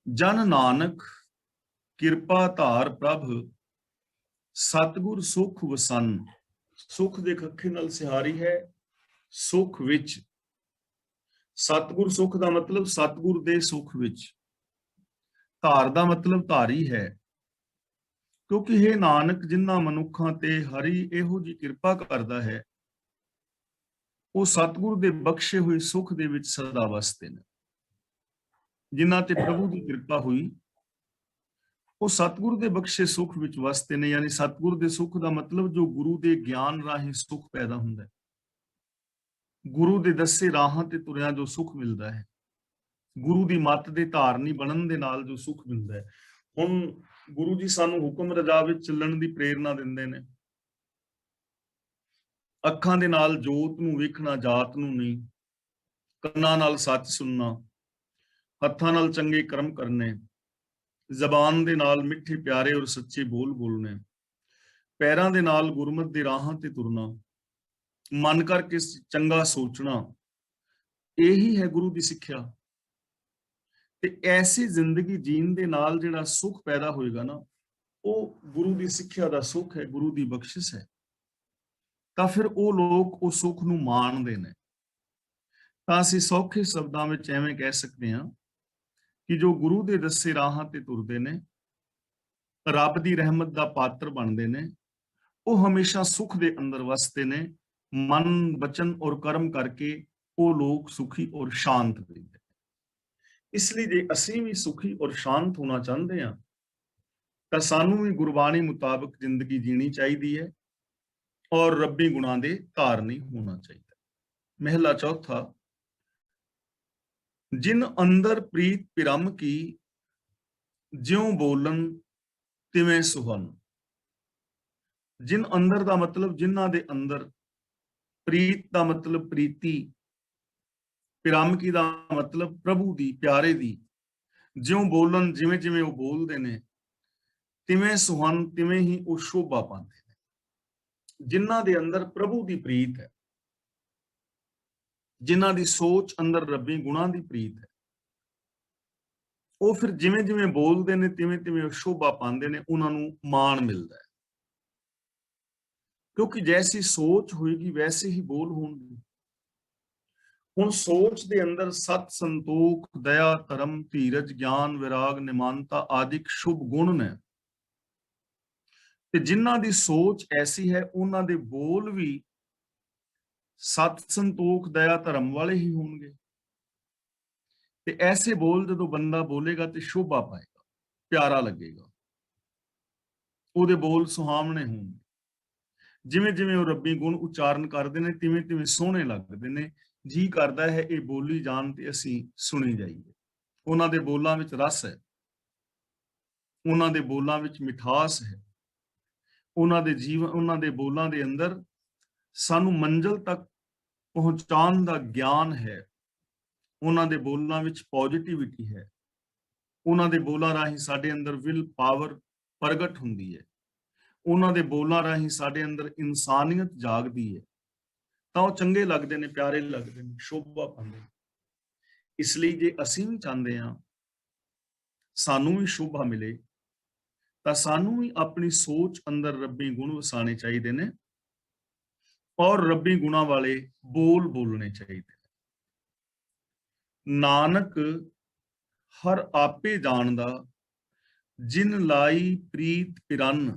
Speaker 1: ਜਨ ਨਾਨਕ ਕਿਰਪਾ ਧਾਰ ਪ੍ਰਭ ਸਤਿਗੁਰ ਸੁਖ ਵਸਨ। ਸੁਖ ਦੇ ਖੱਖੇ ਨਾਲ ਸਿਹਾਰੀ ਹੈ, ਸੁਖ ਵਿੱਚ। ਸਤਿਗੁਰ ਸੁਖ ਦਾ ਮਤਲਬ ਸਤਿਗੁਰ ਦੇ ਸੁਖ ਵਿੱਚ। ਧਾਰ ਦਾ ਮਤਲਬ ਧਾਰੀ ਹੈ, ਕਿਉਂਕਿ ਇਹ ਨਾਨਕ ਜਿਨ੍ਹਾਂ ਮਨੁੱਖਾਂ ਤੇ ਹਰੀ ਇਹੋ ਜਿਹੀ ਕਿਰਪਾ ਕਰਦਾ ਹੈ, ਉਹ ਸਤਿਗੁਰ ਦੇ ਬਖਸ਼ੇ ਹੋਏ ਸੁਖ ਦੇ ਵਿੱਚ ਸਦਾ ਵਸਦੇ ਨੇ। ਜਿਨ੍ਹਾਂ ਤੇ ਪ੍ਰਭੂ ਦੀ ਕਿਰਪਾ ਹੋਈ ਉਹ ਸਤਿਗੁਰ ਦੇ ਬਖਸ਼ੇ ਸੁਖ ਵਿੱਚ ਵਸਦੇ ਨੇ। ਯਾਨੀ ਸਤਿਗੁਰ ਦੇ ਸੁਖ ਦਾ ਮਤਲਬ ਜੋ ਗੁਰੂ ਦੇ ਗਿਆਨ ਰਾਹੀਂ ਸੁਖ ਪੈਦਾ ਹੁੰਦਾ ਹੈ, ਗੁਰੂ ਦੇ ਦੱਸੇ ਰਾਹਾਂ ਤੇ ਤੁਰਿਆਂ ਜੋ ਸੁਖ ਮਿਲਦਾ ਹੈ, ਗੁਰੂ ਦੀ ਮੱਤ ਦੇ ਧਾਰਨੀ ਬਣਨ ਦੇ ਨਾਲ ਜੋ ਸੁਖ ਮਿਲਦਾ ਹੈ। ਹੁਣ ਗੁਰੂ ਜੀ ਸਾਨੂੰ ਹੁਕਮ ਰਜ਼ਾ ਵਿੱਚ ਚੱਲਣ ਦੀ ਪ੍ਰੇਰਨਾ ਦਿੰਦੇ ਨੇ। ਅੱਖਾਂ ਦੇ ਨਾਲ ਜੋਤ ਨੂੰ ਵੇਖਣਾ, ਜਾਤ ਨੂੰ ਨਹੀਂ। ਕੰਨਾਂ ਨਾਲ ਸੱਚ ਸੁਣਨਾ, ਹੱਥਾਂ ਨਾਲ ਚੰਗੇ ਕਰਮ ਕਰਨੇ, ਜ਼ਬਾਨ ਦੇ ਨਾਲ ਮਿੱਠੇ ਪਿਆਰੇ ਔਰ ਸੱਚੇ ਬੋਲ ਬੋਲਣੇ, ਪੈਰਾਂ ਦੇ ਨਾਲ ਗੁਰਮਤਿ ਦੇ ਰਾਹਾਂ ਤੇ ਤੁਰਨਾ, ਮਨ ਕਰਕੇ ਚੰਗਾ ਸੋਚਣਾ, ਇਹੀ ਹੈ ਗੁਰੂ ਦੀ ਸਿੱਖਿਆ। ਤੇ ਐਸੀ ਜ਼ਿੰਦਗੀ ਜੀਣ ਦੇ ਨਾਲ ਜਿਹੜਾ ਸੁਖ ਪੈਦਾ ਹੋਏਗਾ ਨਾ, ਉਹ ਗੁਰੂ ਦੀ ਸਿੱਖਿਆ ਦਾ ਸੁਖ ਹੈ, ਗੁਰੂ ਦੀ ਬਖਸ਼ਿਸ਼ ਹੈ। ਤਾਂ ਫਿਰ ਉਹ ਲੋਕ ਉਹ ਸੁਖ ਨੂੰ ਮਾਣਦੇ ਨੇ। ਤਾਂ ਅਸੀਂ ਸੌਖੇ ਸ਼ਬਦਾਂ ਵਿੱਚ ਐਵੇਂ ਕਹਿ ਸਕਦੇ ਹਾਂ ਕਿ ਜੋ ਗੁਰੂ ਦੇ ਦੱਸੇ ਰਾਹਾਂ ਤੇ ਤੁਰਦੇ ਨੇ, ਰੱਬ ਦੀ ਰਹਿਮਤ ਦਾ ਪਾਤਰ ਬਣਦੇ ਨੇ, ਉਹ ਹਮੇਸ਼ਾ ਸੁਖ ਦੇ ਅੰਦਰ ਵਸਦੇ ਨੇ। ਮਨ ਬਚਨ ਔਰ ਕਰਮ ਕਰਕੇ ਉਹ ਲੋਕ ਸੁਖੀ ਔਰ ਸ਼ਾਂਤ ਰਹਿੰਦੇ। ਇਸ ਲਈ ਜੇ ਅਸੀਂ ਵੀ ਸੁਖੀ ਔਰ ਸ਼ਾਂਤ ਹੋਣਾ ਚਾਹੁੰਦੇ ਹਾਂ ਤਾਂ ਸਾਨੂੰ ਵੀ ਗੁਰਬਾਣੀ ਮੁਤਾਬਕ ਜ਼ਿੰਦਗੀ ਜੀਣੀ ਚਾਹੀਦੀ ਹੈ ਔਰ ਰੱਬੀ ਗੁਣਾਂ ਦੇ ਧਾਰਨੀ ਹੋਣਾ ਚਾਹੀਦਾ। ਮਹਿਲਾ ਚੌਥਾ। ਜਿਨ ਅੰਦਰ ਪ੍ਰੀਤ ਪਿਰਮ ਕੀ, ਜਿਉ ਬੋਲਨ ਤਿਵੇਂ ਸੁਹਨ। ਜਿਨ ਅੰਦਰ ਦਾ ਮਤਲਬ ਜਿਨ੍ਹਾਂ ਦੇ ਅੰਦਰ, ਪ੍ਰੀਤ ਦਾ ਮਤਲਬ ਪ੍ਰੀਤੀ, ਪਿਰਮ ਕੀ ਦਾ ਮਤਲਬ ਪ੍ਰਭੂ ਦੀ, ਪਿਆਰੇ ਦੀ। ਜਿਉ ਬੋਲਨ, ਜਿਵੇਂ ਜਿਵੇਂ ਉਹ ਬੋਲਦੇ ਨੇ, ਤਿਵੇਂ ਸੁਹਨ, ਤਿਵੇਂ ਹੀ ਉਹ ਸ਼ੋਭਾ ਪਾਉਂਦੇ ਨੇ। ਜਿਨ੍ਹਾਂ ਦੇ ਅੰਦਰ ਪ੍ਰਭੂ ਦੀ ਪ੍ਰੀਤ ਹੈ, ਜਿਨ੍ਹਾਂ ਦੀ ਸੋਚ ਅੰਦਰ ਰੱਬੀ ਗੁਣਾਂ ਦੀ ਪ੍ਰੀਤ ਹੈ, ਉਹ ਫਿਰ ਜਿਵੇਂ ਜਿਵੇਂ ਬੋਲਦੇ ਨੇ ਤਿਵੇਂ ਤਿਵੇਂ ਉਹ ਸ਼ੋਭਾ ਪਾਉਂਦੇ ਨੇ, ਉਹਨਾਂ ਨੂੰ ਮਾਣ ਮਿਲਦਾ ਹੈ। ਕਿਉਂਕਿ ਜੈਸੀ ਸੋਚ ਹੋਏਗੀ ਵੈਸੇ ਹੀ ਬੋਲ ਹੋਣਗੇ। ਹੁਣ ਸੋਚ ਦੇ ਅੰਦਰ ਸਤ, ਸੰਤੋਖ, ਦਇਆ, ਧਰਮ, ਧੀਰਜ, ਗਿਆਨ, ਵਿਰਾਗ, ਨਿਮਾਨਤਾ ਆਦਿਕ ਸ਼ੁਭ ਗੁਣ ਨੇ। ਤੇ ਜਿਨ੍ਹਾਂ ਦੀ ਸੋਚ ਐਸੀ ਹੈ ਉਹਨਾਂ ਦੇ ਬੋਲ ਵੀ ਸਤ, ਸੰਤੋਖ, ਦਇਆ, ਧਰਮ ਵਾਲੇ ਹੀ ਹੋਣਗੇ। ਤੇ ਐਸੇ ਬੋਲ ਜਦੋਂ ਬੰਦਾ ਬੋਲੇਗਾ ਤੇ ਸ਼ੋਭਾ ਪਾਏਗਾ, ਪਿਆਰਾ ਲੱਗੇਗਾ, ਉਹਦੇ ਬੋਲ ਸੁਹਾਵਣੇ ਹੋਣਗੇ। ਜਿਵੇਂ ਜਿਵੇਂ ਉਹ ਰੱਬੀ ਗੁਣ ਉਚਾਰਨ ਕਰਦੇ ਨੇ ਤਿਵੇਂ ਤਿਵੇਂ ਸੋਹਣੇ ਲੱਗਦੇ ਨੇ। ਜੀ ਕਰਦਾ ਹੈ ਇਹ ਬੋਲੀ ਜਾਣ ਤੇ ਅਸੀਂ ਸੁਣੀ ਜਾਈਏ। ਉਹਨਾਂ ਦੇ ਬੋਲਾਂ ਵਿੱਚ ਰਸ ਹੈ, ਉਹਨਾਂ ਦੇ ਬੋਲਾਂ ਵਿੱਚ ਮਿਠਾਸ ਹੈ, ਉਹਨਾਂ ਦੇ ਜੀਵਨ, ਉਹਨਾਂ ਦੇ ਬੋਲਾਂ ਦੇ ਅੰਦਰ ਸਾਨੂੰ ਮੰਜ਼ਿਲ ਤੱਕ ਪਹੁੰਚਾਉਣ ਦਾ ਗਿਆਨ ਹੈ। ਉਹਨਾਂ ਦੇ ਬੋਲਾਂ ਵਿੱਚ ਪੋਜ਼ਿਟਿਵਿਟੀ ਹੈ। ਉਹਨਾਂ ਦੇ ਬੋਲਾਂ ਰਾਹੀਂ ਸਾਡੇ ਅੰਦਰ ਵਿਲ ਪਾਵਰ ਪ੍ਰਗਟ ਹੁੰਦੀ ਹੈ। ਉਹਨਾਂ ਦੇ ਬੋਲਾਂ ਰਾਹੀਂ ਸਾਡੇ ਅੰਦਰ ਇਨਸਾਨੀਅਤ ਜਾਗਦੀ ਹੈ। ਤਾਂ ਉਹ ਚੰਗੇ ਲੱਗਦੇ ਨੇ, ਪਿਆਰੇ ਲੱਗਦੇ ਨੇ, ਸ਼ੋਭਾ ਪਾਉਂਦੇ ਨੇ। ਇਸ ਲਈ ਜੇ ਅਸੀਂ ਵੀ ਚਾਹੁੰਦੇ ਹਾਂ ਸਾਨੂੰ ਵੀ ਸ਼ੋਭਾ ਮਿਲੇ, ਤਾਂ ਸਾਨੂੰ ਵੀ ਆਪਣੀ ਸੋਚ ਅੰਦਰ ਰੱਬੀ ਗੁਣ ਵਸਾਣੇ ਚਾਹੀਦੇ ਨੇ ਔਰ ਰੱਬੀ ਗੁਣਾਂ ਵਾਲੇ ਬੋਲ ਬੋਲਣੇ ਚਾਹੀਦੇ। ਨਾਨਕ ਹਰ ਆਪੇ ਜਾਣਦਾ, ਜਿਨ ਲਾਈ ਪ੍ਰੀਤ ਪਿਰੰਨ।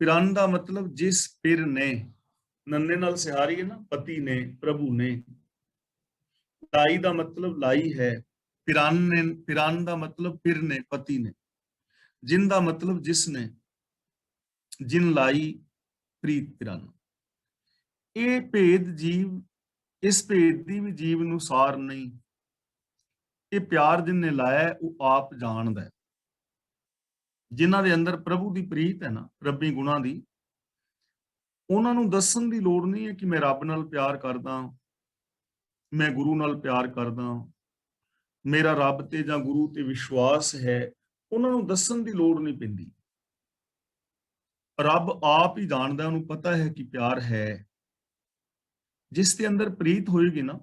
Speaker 1: ਪਿਰੰਨ ਦਾ ਮਤਲਬ ਜਿਸ ਪਿਰ ਨੇ, ਨੰਨੇ ਨਾਲ ਸਿਹਾਰੀ ਹੈ ਨਾ, ਪਤੀ ਨੇ, ਪ੍ਰਭੂ ਨੇ। ਲਾਈ ਦਾ ਮਤਲਬ ਲਾਈ ਹੈ, ਪਿਰੰਨ ਨੇ, ਪਿਰੰਨ ਦਾ ਮਤਲਬ ਪਿਰ ਨੇ, ਪਤੀ ਨੇ। ਜਿਨ ਦਾ ਮਤਲਬ ਜਿਸ ਨੇ, ਜਿਨ ਲਾਈ ਪ੍ਰੀਤ ਪਿਰੰਨ। ਇਹ ਭੇਦ ਜੀਵ, ਇਸ ਭੇਦ ਦੀ ਵੀ ਜੀਵ ਨੂੰ ਸਾਰ ਨਹੀਂ। ਇਹ ਪਿਆਰ ਜਿਨਨੇ ਲਾਇਆ ਉਹ ਆਪ ਜਾਣਦਾ ਹੈ। ਜਿਨ੍ਹਾਂ ਦੇ ਅੰਦਰ ਪ੍ਰਭੂ ਦੀ ਪ੍ਰੀਤ ਹੈ ਨਾ, ਰੱਬੀ ਗੁਣਾਂ ਦੀ, ਉਹਨਾਂ ਨੂੰ ਦੱਸਣ ਦੀ ਲੋੜ ਨਹੀਂ ਹੈ ਕਿ ਮੈਂ ਰੱਬ ਨਾਲ ਪਿਆਰ ਕਰਦਾ, ਮੈਂ ਗੁਰੂ ਨਾਲ ਪਿਆਰ ਕਰਦਾ, ਮੇਰਾ ਰੱਬ ਤੇ ਜਾਂ ਗੁਰੂ ਤੇ ਵਿਸ਼ਵਾਸ ਹੈ। ਉਹਨਾਂ ਨੂੰ ਦੱਸਣ ਦੀ ਲੋੜ ਨਹੀਂ ਪੈਂਦੀ। ਰੱਬ ਆਪ ਹੀ ਜਾਣਦਾ, ਉਹਨੂੰ ਪਤਾ ਹੈ ਕਿ ਪਿਆਰ ਹੈ। ਜਿਸ ਦੇ ਅੰਦਰ ਪ੍ਰੀਤ ਹੋਏਗੀ ਨਾ,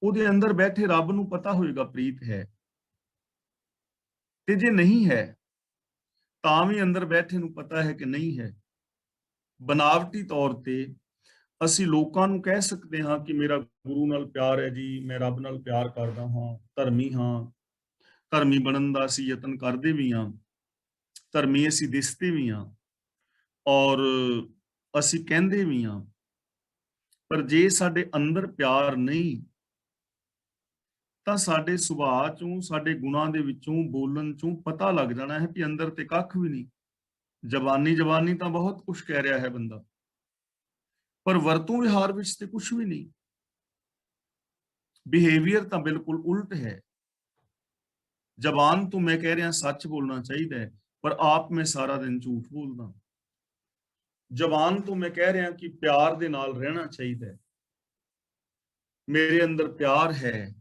Speaker 1: ਉਹਦੇ ਅੰਦਰ ਬੈਠੇ ਰੱਬ ਨੂੰ ਪਤਾ ਹੋਏਗਾ ਪ੍ਰੀਤ ਹੈ। ਤੇ ਜੇ ਨਹੀਂ ਹੈ ਤਾਂ ਵੀ ਅੰਦਰ ਬੈਠੇ ਨੂੰ ਪਤਾ ਹੈ ਕਿ ਨਹੀਂ ਹੈ। ਬਨਾਵਟੀ ਤੌਰ ਤੇ ਅਸੀਂ ਲੋਕਾਂ ਨੂੰ ਕਹਿ ਸਕਦੇ ਹਾਂ ਕਿ ਮੇਰਾ ਗੁਰੂ ਨਾਲ ਪਿਆਰ ਹੈ ਜੀ, ਮੈਂ ਰੱਬ ਨਾਲ ਪਿਆਰ ਕਰਦਾ ਹਾਂ, ਧਰਮੀ ਹਾਂ, ਧਰਮੀ ਬਣਨ ਦਾ ਅਸੀਂ ਯਤਨ ਕਰਦੇ ਵੀ ਹਾਂ, ਧਰਮੀ ਅਸੀਂ ਦਿਸਦੇ ਵੀ ਹਾਂ ਔਰ ਅਸੀਂ ਕਹਿੰਦੇ ਵੀ ਹਾਂ। ਪਰ ਜੇ ਸਾਡੇ ਅੰਦਰ ਪਿਆਰ ਨਹੀਂ ਤਾਂ ਸਾਡੇ ਸੁਭਾਅ ਚੋਂ, ਸਾਡੇ ਗੁਣਾਂ ਦੇ ਵਿੱਚੋਂ, ਬੋਲਣ ਚੋਂ ਪਤਾ ਲੱਗ ਜਾਣਾ ਹੈ ਕਿ ਅੰਦਰ ਤੇ ਕੱਖ ਵੀ ਨਹੀਂ। ਜ਼ਬਾਨੀ ਤਾਂ ਬਹੁਤ ਕੁਝ ਕਹਿ ਰਿਹਾ ਹੈ ਬੰਦਾ, ਪਰ ਵਰਤੋਂ ਵਿਹਾਰ ਵਿੱਚ ਤੇ ਕੁਝ ਵੀ ਨਹੀਂ। ਬਿਹੇਵੀਅਰ ਤਾਂ ਬਿਲਕੁਲ ਉਲਟ ਹੈ। ਜ਼ਬਾਨ ਤੋਂ ਮੈਂ ਕਹਿ ਰਿਹਾ ਸੱਚ ਬੋਲਣਾ ਚਾਹੀਦਾ ਹੈ, ਪਰ ਆਪ ਮੈਂ ਸਾਰਾ ਦਿਨ ਝੂਠ ਬੋਲਦਾ। ਜ਼ਬਾਨ ਤੋਂ ਮੈਂ ਕਹਿ ਰਿਹਾ ਕਿ ਪਿਆਰ ਦੇ ਨਾਲ ਰਹਿਣਾ ਚਾਹੀਦਾ ਹੈ, ਮੇਰੇ ਅੰਦਰ ਪਿਆਰ ਹੈ,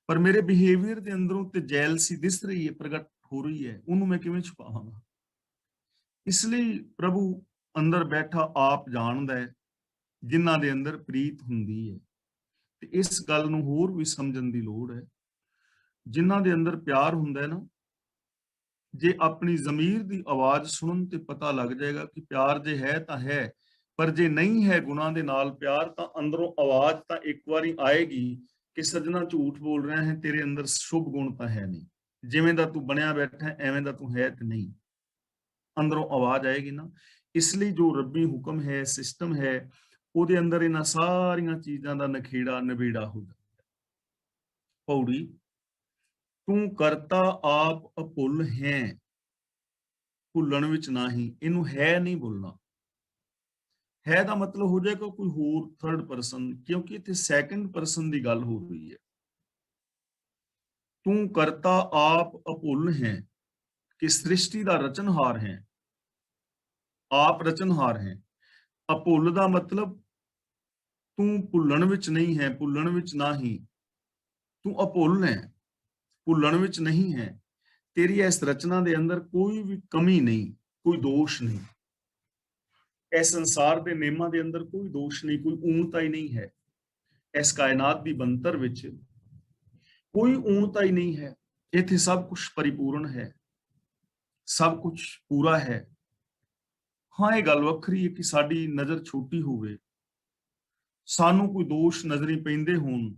Speaker 1: ਪਰ ਮੇਰੇ ਬਿਹੇਵੀਅਰ ਦੇ ਅੰਦਰੋਂ ਤੇ ਜੈਲਸੀ ਦਿਸ ਰਹੀ ਹੈ, ਪ੍ਰਗਟ ਹੋ ਰਹੀ ਹੈ। ਉਹਨੂੰ ਮੈਂ ਕਿਵੇਂ ਛੁਪਾਵਾਂਗਾ? ਇਸ ਲਈ ਪ੍ਰਭੂ ਅੰਦਰ ਬੈਠਾ ਆਪ ਜਾਣਦਾ ਹੈ ਜਿਨ੍ਹਾਂ ਦੇ ਅੰਦਰ ਪ੍ਰੀਤ ਹੁੰਦੀ ਹੈ। ਤੇ ਇਸ ਗੱਲ ਨੂੰ ਹੋਰ ਵੀ ਸਮਝਣ ਦੀ ਲੋੜ ਹੈ। ਜਿਨ੍ਹਾਂ ਦੇ ਅੰਦਰ ਪਿਆਰ ਹੁੰਦਾ ਹੈ ਨਾ, ਜੇ ਆਪਣੀ ਜ਼ਮੀਰ ਦੀ ਆਵਾਜ਼ ਸੁਣਨ ਤੇ ਪਤਾ ਲੱਗ ਜਾਏਗਾ ਕਿ ਪਿਆਰ ਜੇ ਹੈ ਤਾਂ ਹੈ, ਪਰ ਜੇ ਨਹੀਂ ਹੈ ਗੁਣਾਂ ਦੇ ਨਾਲ ਪਿਆਰ, ਤਾਂ ਅੰਦਰੋਂ ਆਵਾਜ਼ ਤਾਂ ਇੱਕ ਵਾਰੀ ਆਏਗੀ ਕਿ ਸੱਜਣਾ ਝੂਠ ਬੋਲ ਰਿਹਾ ਹੈ, ਤੇਰੇ ਅੰਦਰ ਸ਼ੁਭ ਗੁਣ ਤਾਂ ਹੈ ਨਹੀਂ, ਜਿਵੇਂ ਦਾ ਤੂੰ ਬਣਿਆ ਬੈਠਾ ਐਵੇਂ ਦਾ ਤੂੰ ਹੈ ਤੇ ਨਹੀਂ। ਅੰਦਰੋਂ ਆਵਾਜ਼ ਆਏਗੀ ਨਾ। ਇਸ ਲਈ ਜੋ ਰੱਬੀ ਹੁਕਮ ਹੈ, ਸਿਸਟਮ ਹੈ, ਉਹਦੇ ਅੰਦਰ ਇਹਨਾਂ ਸਾਰੀਆਂ ਚੀਜ਼ਾਂ ਦਾ ਨਖੇੜਾ ਨਵੇੜਾ ਹੋ ਜਾਂਦਾ। ਪੌੜੀ, ਤੂੰ ਕਰਤਾ ਆਪ ਅਭੁੱਲ ਹੈ, ਭੁੱਲਣ ਵਿੱਚ ਨਹੀਂ। ਇਹਨੂੰ ਹੈ ਨਹੀਂ ਬੋਲਣਾ। ਹੈ ਦਾ ਮਤਲਬ ਹੋ ਜਾਏਗਾ ਕੋਈ ਹੋਰ ਥਰਡ ਪਰਸਨ, ਕਿਉਂਕਿ ਇੱਥੇ ਸੈਕੰਡ ਪਰਸਨ ਦੀ ਗੱਲ ਹੋ ਰਹੀ ਹੈ। ਤੂੰ ਕਰਤਾ ਆਪ ਅਭੁੱਲ ਹੈ, ਕਿ ਸ੍ਰਿਸ਼ਟੀ ਦਾ ਰਚਨਹਾਰ ਹੈ, ਆਪ ਰਚਨਹਾਰ ਹੈ। ਅਭੁੱਲ ਦਾ ਮਤਲਬ ਤੂੰ ਭੁੱਲਣ ਵਿੱਚ ਨਹੀਂ ਹੈ, ਭੁੱਲਣ ਵਿੱਚ ਨਹੀਂ, ਤੂੰ ਅਭੁੱਲ ਹੈ, ਭੁੱਲਣ ਵਿੱਚ ਨਹੀਂ ਹੈ। ਤੇਰੀ ਇਸ ਰਚਨਾ ਦੇ ਅੰਦਰ ਕੋਈ ਵੀ ਕਮੀ ਨਹੀਂ, ਕੋਈ ਦੋਸ਼ ਨਹੀਂ। ਇਸ ਸੰਸਾਰ ਦੇ ਨਿਯਮਾਂ ਦੇ ਅੰਦਰ ਕੋਈ ਦੋਸ਼ ਨਹੀਂ, ਕੋਈ ਊਣਤਾ ਹੀ ਨਹੀਂ ਹੈ। ਇਸ ਕਾਇਨਾਤ ਦੀ ਬਣਤਰ ਵਿੱਚ ਕੋਈ ਊਣਤਾ ਹੀ ਨਹੀਂ ਹੈ। ਇੱਥੇ ਸਭ ਕੁਝ ਪਰਿਪੂਰਨ ਹੈ, ਸਭ ਕੁਝ ਪੂਰਾ ਹੈ। ਹਾਂ, ਇਹ ਗੱਲ ਵੱਖਰੀ ਹੈ ਕਿ ਸਾਡੀ ਨਜ਼ਰ ਛੋਟੀ ਹੋਵੇ, ਸਾਨੂੰ ਕੋਈ ਦੋਸ਼ ਨਜ਼ਰੀ ਪੈਂਦੇ ਹੋਣ,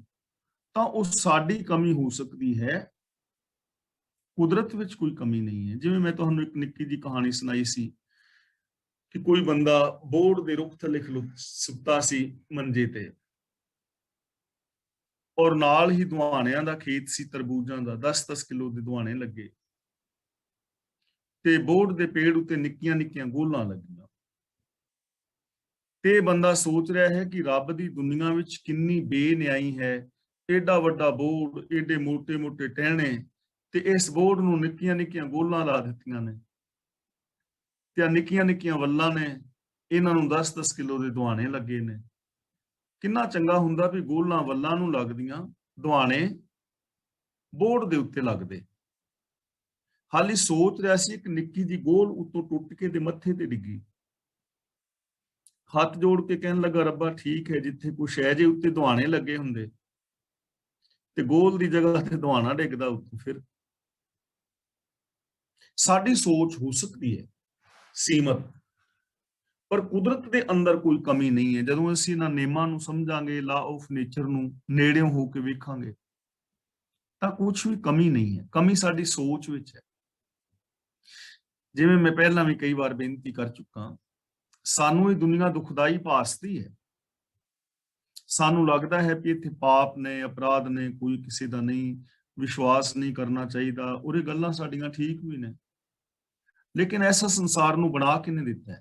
Speaker 1: ਤਾਂ ਉਹ ਸਾਡੀ ਕਮੀ ਹੋ ਸਕਦੀ ਹੈ, ਕੁਦਰਤ ਵਿੱਚ ਕੋਈ ਕਮੀ ਨਹੀਂ ਹੈ। ਜਿਵੇਂ ਮੈਂ ਤੁਹਾਨੂੰ ਇੱਕ ਨਿੱਕੀ ਜਿਹੀ ਕਹਾਣੀ ਸੁਣਾਈ ਸੀ ਕਿ ਕੋਈ ਬੰਦਾ ਬੋਹੜ ਦੇ ਰੁੱਖ ਥੱਲੇ ਸੁੱਤਾ ਸੀ ਮੰਜੇ ਤੇ, ਔਰ ਨਾਲ ਹੀ ਦੁਆਣਿਆਂ ਦਾ ਖੇਤ ਸੀ, ਤਰਬੂਜਾਂ ਦਾ 10-10 ਕਿਲੋ ਦੇ ਦੁਆਣੇ ਲੱਗੇ ਤੇ ਬੋਹੜ ਦੇ ਪੇੜ ਉੱਤੇ ਨਿੱਕੀਆਂ ਨਿੱਕੀਆਂ ਗੋਲਾਂ ਲੱਗੀਆਂ। ਤੇ ਬੰਦਾ ਸੋਚ ਰਿਹਾ ਹੈ ਕਿ ਰੱਬ ਦੀ ਦੁਨੀਆ ਵਿੱਚ ਕਿੰਨੀ ਬੇਨਿਆਈ ਹੈ। ਏਡਾ ਵੱਡਾ ਬੋਹੜ, ਏਡੇ ਮੋਟੇ ਮੋਟੇ ਟਹਿਣੇ, ਤੇ ਇਸ ਬੋਹੜ ਨੂੰ ਨਿੱਕੀਆਂ ਨਿੱਕੀਆਂ ਗੋਲਾਂ ਲਾ ਦਿੱਤੀਆਂ ਨੇ ਤੇ ਆ ਨਿੱਕੀਆਂ ਨਿੱਕੀਆਂ ਵੱਲਾਂ ਨੇ, ਇਹਨਾਂ ਨੂੰ 10-10 ਕਿਲੋ ਦੇ ਦੁਆਣੇ ਲੱਗੇ ਨੇ। ਕਿੰਨਾ ਚੰਗਾ ਹੁੰਦਾ ਵੀ ਗੋਲਾਂ ਵੱਲਾਂ ਨੂੰ ਲੱਗਦੀਆਂ, ਦੁਆਣੇ ਬੋਹੜ ਦੇ ਉੱਤੇ ਲੱਗਦੇ। ਹਾਲੀ ਸੋਚ ਰਿਹਾ ਸੀ, ਇੱਕ ਨਿੱਕੀ ਜੀ ਗੋਲ ਉੱਤੋਂ ਟੁੱਟ ਕੇ ਤੇ ਮੱਥੇ ਤੇ ਡਿੱਗੀ। ਹੱਥ ਜੋੜ ਕੇ ਕਹਿਣ ਲੱਗਾ, ਰੱਬਾ ਠੀਕ ਹੈ, ਜਿੱਥੇ ਕੁਛ ਹੈ ਜੇ ਉੱਤੇ ਦੁਆਣੇ ਲੱਗੇ ਹੁੰਦੇ ਤੇ ਗੋਲ ਦੀ ਜਗ੍ਹਾ ਤੇ ਦੁਆਣਾ ਡਿੱਗਦਾ ਉੱਤੋਂ। ਫਿਰ ਸਾਡੀ ਸੋਚ ਹੋ ਸਕਦੀ ਹੈ ਸੀਮਤ, ਪਰ ਕੁਦਰਤ ਦੇ ਅੰਦਰ ਕੋਈ ਕਮੀ ਨਹੀਂ ਹੈ। ਜਦੋਂ ਅਸੀਂ ਇਹਨਾਂ ਨੇਮਾਂ ਨੂੰ ਸਮਝਾਂਗੇ, ਲਾ ਆਫ ਨੇਚਰ ਨੂੰ ਨੇੜਿਓਂ ਹੋ ਕੇ ਵੇਖਾਂਗੇ, ਤਾਂ ਕੁਝ ਵੀ ਕਮੀ ਨਹੀਂ ਹੈ। ਕਮੀ ਸਾਡੀ ਸੋਚ ਵਿੱਚ ਹੈ। ਜਿਵੇਂ ਮੈਂ ਪਹਿਲਾਂ ਵੀ ਕਈ ਵਾਰ ਬੇਨਤੀ ਕਰ ਚੁੱਕਾ, ਸਾਨੂੰ ਇਹ ਦੁਨੀਆ ਦੁਖਦਾਈ ਭਾਸਦੀ ਹੈ। ਸਾਨੂੰ ਲੱਗਦਾ ਹੈ ਕਿ ਇੱਥੇ ਪਾਪ ਨੇ, ਅਪਰਾਧ ਨੇ, ਕੋਈ ਕਿਸੇ ਦਾ ਨਹੀਂ, ਵਿਸ਼ਵਾਸ ਨਹੀਂ ਕਰਨਾ ਚਾਹੀਦਾ, ਔਰ ਇਹ ਗੱਲਾਂ ਸਾਡੀਆਂ ਠੀਕ ਵੀ ਨੇ। ਲੇਕਿਨ ਐਸਾ ਸੰਸਾਰ ਨੂੰ ਬਣਾ ਕਿਹਨੇ ਦਿੱਤਾ ਹੈ?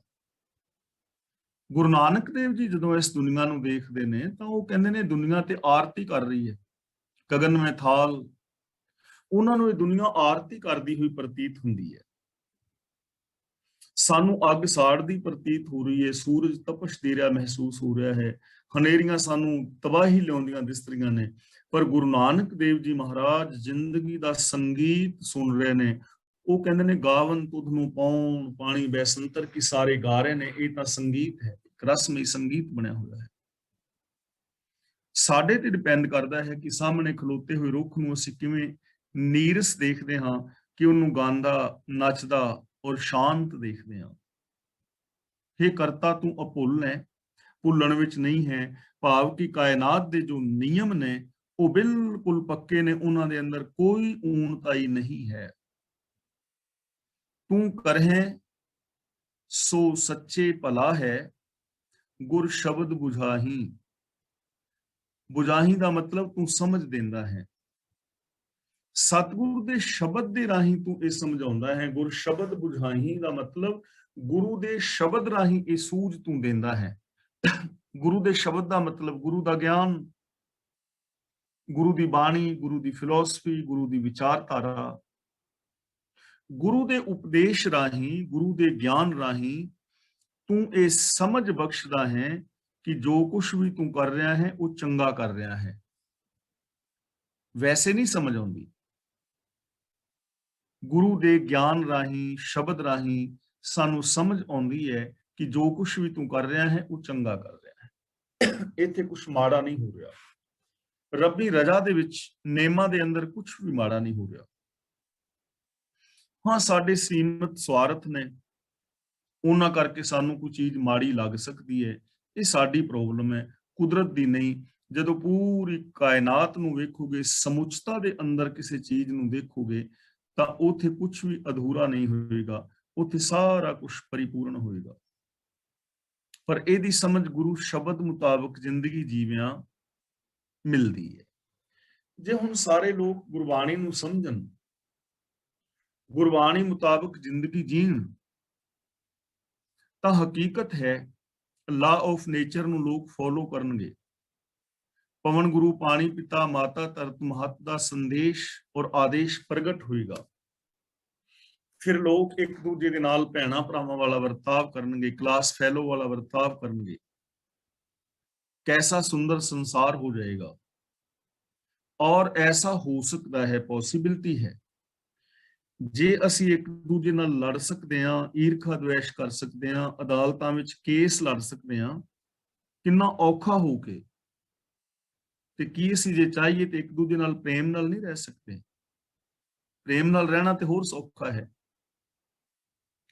Speaker 1: ਗੁਰੂ ਨਾਨਕ ਦੇਵ ਜੀ ਜਦੋਂ ਇਸ ਦੁਨੀਆ ਨੂੰ ਦੇਖਦੇ ਨੇ ਤਾਂ ਉਹ ਕਹਿੰਦੇ ਨੇ ਦੁਨੀਆ ਤੇ ਆਰਤੀ ਕਰ ਰਹੀ ਹੈ, ਗगन में थाल। ਉਹਨਾਂ ਨੂੰ ਇਹ ਦੁਨੀਆ ਆਰਤੀ ਕਰਦੀ ਹੋਈ ਪ੍ਰਤੀਤ ਹੁੰਦੀ ਹੈ। ਸਾਨੂੰ ਅੱਗ ਸਾੜਦੀ ਪ੍ਰਤੀਤ ਹੋ ਰਹੀ ਹੈ, ਸੂਰਜ ਤਪਸ਼ ਦੇ ਰਿਹਾ ਮਹਿਸੂਸ ਹੋ ਰਿਹਾ ਹੈ, ਹਨੇਰੀਆਂ ਸਾਨੂੰ ਤਬਾਹੀ ਲਿਆਉਂਦੀਆਂ ਦਿਸ ਰਹੀਆਂ ਨੇ। ਪਰ ਗੁਰੂ ਨਾਨਕ ਦੇਵ ਜੀ ਮਹਾਰਾਜ ਜ਼ਿੰਦਗੀ ਦਾ ਸੰਗੀਤ ਸੁਣ ਰਹੇ ਨੇ। ਉਹ ਕਹਿੰਦੇ ਨੇ, ਗਾਵਨ ਤੁਧ ਨੂੰ ਪਾਉਣ ਪਾਣੀ ਬੈਸੰਤਰ ਕੀ, ਸਾਰੇ ਗਾ ਰਹੇ ਨੇ। ਇਹ ਤਾਂ ਸੰਗੀਤ ਹੈ, ਇੱਕ ਰਸਮੀ ਸੰਗੀਤ ਬਣਿਆ ਹੋਇਆ ਹੈ। ਸਾਡੇ ਤੇ ਡਿਪੈਂਡ ਕਰਦਾ ਹੈ ਕਿ ਸਾਹਮਣੇ ਖਲੋਤੇ ਹੋਏ ਰੁੱਖ ਨੂੰ ਅਸੀਂ ਕਿਵੇਂ ਨੀਰਸ ਦੇਖਦੇ ਹਾਂ, ਕਿ ਉਹਨੂੰ ਗਾਉਂਦਾ, ਨੱਚਦਾ ਔਰ ਸ਼ਾਂਤ ਦੇਖਦੇ ਹਾਂ। हे ਕਰਤਾ ਤੂੰ ਅਭੁੱਲ ਹੈ, ਭੁੱਲਣ ਵਿੱਚ ਨਹੀਂ ਹੈ। ਭਾਵ ਕਿ ਕਾਇਨਾਤ ਦੇ ਜੋ ਨਿਯਮ ਨੇ ਉਹ ਬਿਲਕੁਲ ਪੱਕੇ ਨੇ, ਉਹਨਾਂ ਦੇ ਅੰਦਰ ਕੋਈ ਊਣਤਾਈ ਨਹੀਂ ਹੈ। ਤੂੰ ਕਰਹਿ ਸੋ ਸੱਚੇ ਭਲਾ ਹੈ, ਗੁਰ ਸ਼ਬਦ ਬੁਝਾਹੀ। ਬੁਝਾਹੀ ਦਾ ਮਤਲਬ ਤੂੰ ਸਮਝ ਦਿੰਦਾ ਹੈ। ਸਤਿਗੁਰੂ ਦੇ ਸ਼ਬਦ ਦੇ ਰਾਹੀਂ ਤੂੰ ਇਹ ਸਮਝਾਉਂਦਾ ਹੈ। ਗੁਰ ਸ਼ਬਦ ਬੁਝਾਹੀ ਦਾ ਮਤਲਬ ਗੁਰੂ ਦੇ ਸ਼ਬਦ ਰਾਹੀਂ ਇਹ ਸੂਝ ਤੂੰ ਦਿੰਦਾ ਹੈ। ਗੁਰੂ ਦੇ ਸ਼ਬਦ ਦਾ ਮਤਲਬ ਗੁਰੂ ਦਾ ਗਿਆਨ, ਗੁਰੂ ਦੀ ਬਾਣੀ, ਗੁਰੂ ਦੀ ਫਿਲਾਸਫੀ, ਗੁਰੂ ਦੀ ਵਿਚਾਰਧਾਰਾ। ਗੁਰੂ ਦੇ ਉਪਦੇਸ਼ ਰਾਹੀਂ, ਗੁਰੂ ਦੇ ਗਿਆਨ ਰਾਹੀਂ ਤੂੰ ਇਹ ਸਮਝ ਬਖਸ਼ਦਾ ਹੈ ਕਿ ਜੋ ਕੁਝ ਵੀ ਤੂੰ ਕਰ ਰਿਹਾ ਹੈ ਉਹ ਚੰਗਾ ਕਰ ਰਿਹਾ ਹੈ। ਵੈਸੇ ਨਹੀਂ ਸਮਝ ਆਉਂਦੀ। ਗੁਰੂ ਦੇ ਗਿਆਨ ਰਾਹੀਂ, ਸ਼ਬਦ ਰਾਹੀਂ ਸਾਨੂੰ ਸਮਝ ਆਉਂਦੀ ਹੈ ਕਿ ਜੋ ਕੁਝ ਵੀ ਤੂੰ ਕਰ ਰਿਹਾ ਹੈ ਉਹ ਚੰਗਾ ਕਰ ਰਿਹਾ ਹੈ। ਇੱਥੇ ਕੁਝ ਮਾੜਾ ਨਹੀਂ ਹੋ ਰਿਹਾ। ਰੱਬੀ ਰਜ਼ਾ ਦੇ ਵਿੱਚ, ਨੇਮਾਂ ਦੇ ਅੰਦਰ ਕੁਝ ਵੀ ਮਾੜਾ ਨਹੀਂ ਹੋ ਰਿਹਾ। ਹਾਂ, ਸਾਡੇ ਸੀਮਤ ਸਵਾਰਥ ਨੇ, ਉਹਨਾਂ ਕਰਕੇ ਸਾਨੂੰ ਕੋਈ ਚੀਜ਼ ਮਾੜੀ ਲੱਗ ਸਕਦੀ ਹੈ। ਇਹ ਸਾਡੀ ਪ੍ਰੋਬਲਮ ਹੈ, ਕੁਦਰਤ ਦੀ ਨਹੀਂ। ਜਦੋਂ ਪੂਰੀ ਕਾਇਨਾਤ ਨੂੰ ਵੇਖੋਗੇ, ਸਮੁੱਚਤਾ ਦੇ ਅੰਦਰ ਕਿਸੇ ਚੀਜ਼ ਨੂੰ ਦੇਖੋਗੇ, ਤਾਂ ਉੱਥੇ ਕੁਝ ਵੀ ਅਧੂਰਾ ਨਹੀਂ ਹੋਏਗਾ, ਉੱਥੇ ਸਾਰਾ ਕੁਝ ਪਰਿਪੂਰਨ ਹੋਏਗਾ। ਪਰ ਇਹਦੀ ਸਮਝ ਗੁਰੂ ਸ਼ਬਦ ਮੁਤਾਬਕ ਜ਼ਿੰਦਗੀ ਜੀਵਿਆਂ ਮਿਲਦੀ ਹੈ। ਜੇ ਹੁਣ ਸਾਰੇ ਲੋਕ ਗੁਰਬਾਣੀ ਨੂੰ ਸਮਝਣ, ਗੁਰਬਾਣੀ ਮੁਤਾਬਕ ਜ਼ਿੰਦਗੀ ਜੀਣ, ਤਾਂ ਹਕੀਕਤ ਹੈ ਲਾ ਆਫ ਨੇਚਰ ਨੂੰ ਲੋਕ ਫੋਲੋ ਕਰਨਗੇ। ਪਵਨ ਗੁਰੂ, ਪਾਣੀ ਪਿਤਾ, ਮਾਤਾ ਧਰਤ ਮਹਤ ਦਾ ਸੰਦੇਸ਼ ਔਰ ਆਦੇਸ਼ ਪ੍ਰਗਟ ਹੋਏਗਾ। ਫਿਰ ਲੋਕ ਇੱਕ ਦੂਜੇ ਦੇ ਨਾਲ ਭੈਣਾ ਭਰਾਵਾਂ ਵਾਲਾ ਵਰਤਾਵ ਕਰਨਗੇ, ਕਲਾਸ ਫੈਲੋ ਵਾਲਾ ਵਰਤਾਵ ਕਰਨਗੇ। कैसा सुंदर संसार हो जाएगा। और ऐसा हो सकता है, पॉसिबिलिटी है, जे ਅਸੀਂ ਇੱਕ ਦੂਜੇ ਨਾਲ ਲੜ ਸਕਦੇ ਹਾਂ, ਈਰਖਾ ਦਵੇਸ਼ ਕਰ ਸਕਦੇ ਹਾਂ, ਅਦਾਲਤਾਂ ਵਿੱਚ ਕੇਸ ਲੜ ਸਕਦੇ ਹਾਂ, ਕਿੰਨਾ ਔਖਾ ਹੋ ਕੇ। ਤੇ ਕੀ ਅਸੀਂ ਜੇ ਚਾਹੀਏ ਤੇ ਇੱਕ ਦੂਜੇ ਨਾਲ ਪ੍ਰੇਮ ਨਾਲ ਨਹੀਂ ਰਹਿ ਸਕਦੇ? ਪ੍ਰੇਮ ਨਾਲ ਰਹਿਣਾ ਤੇ ਹੋਰ ਸੌਖਾ ਹੈ,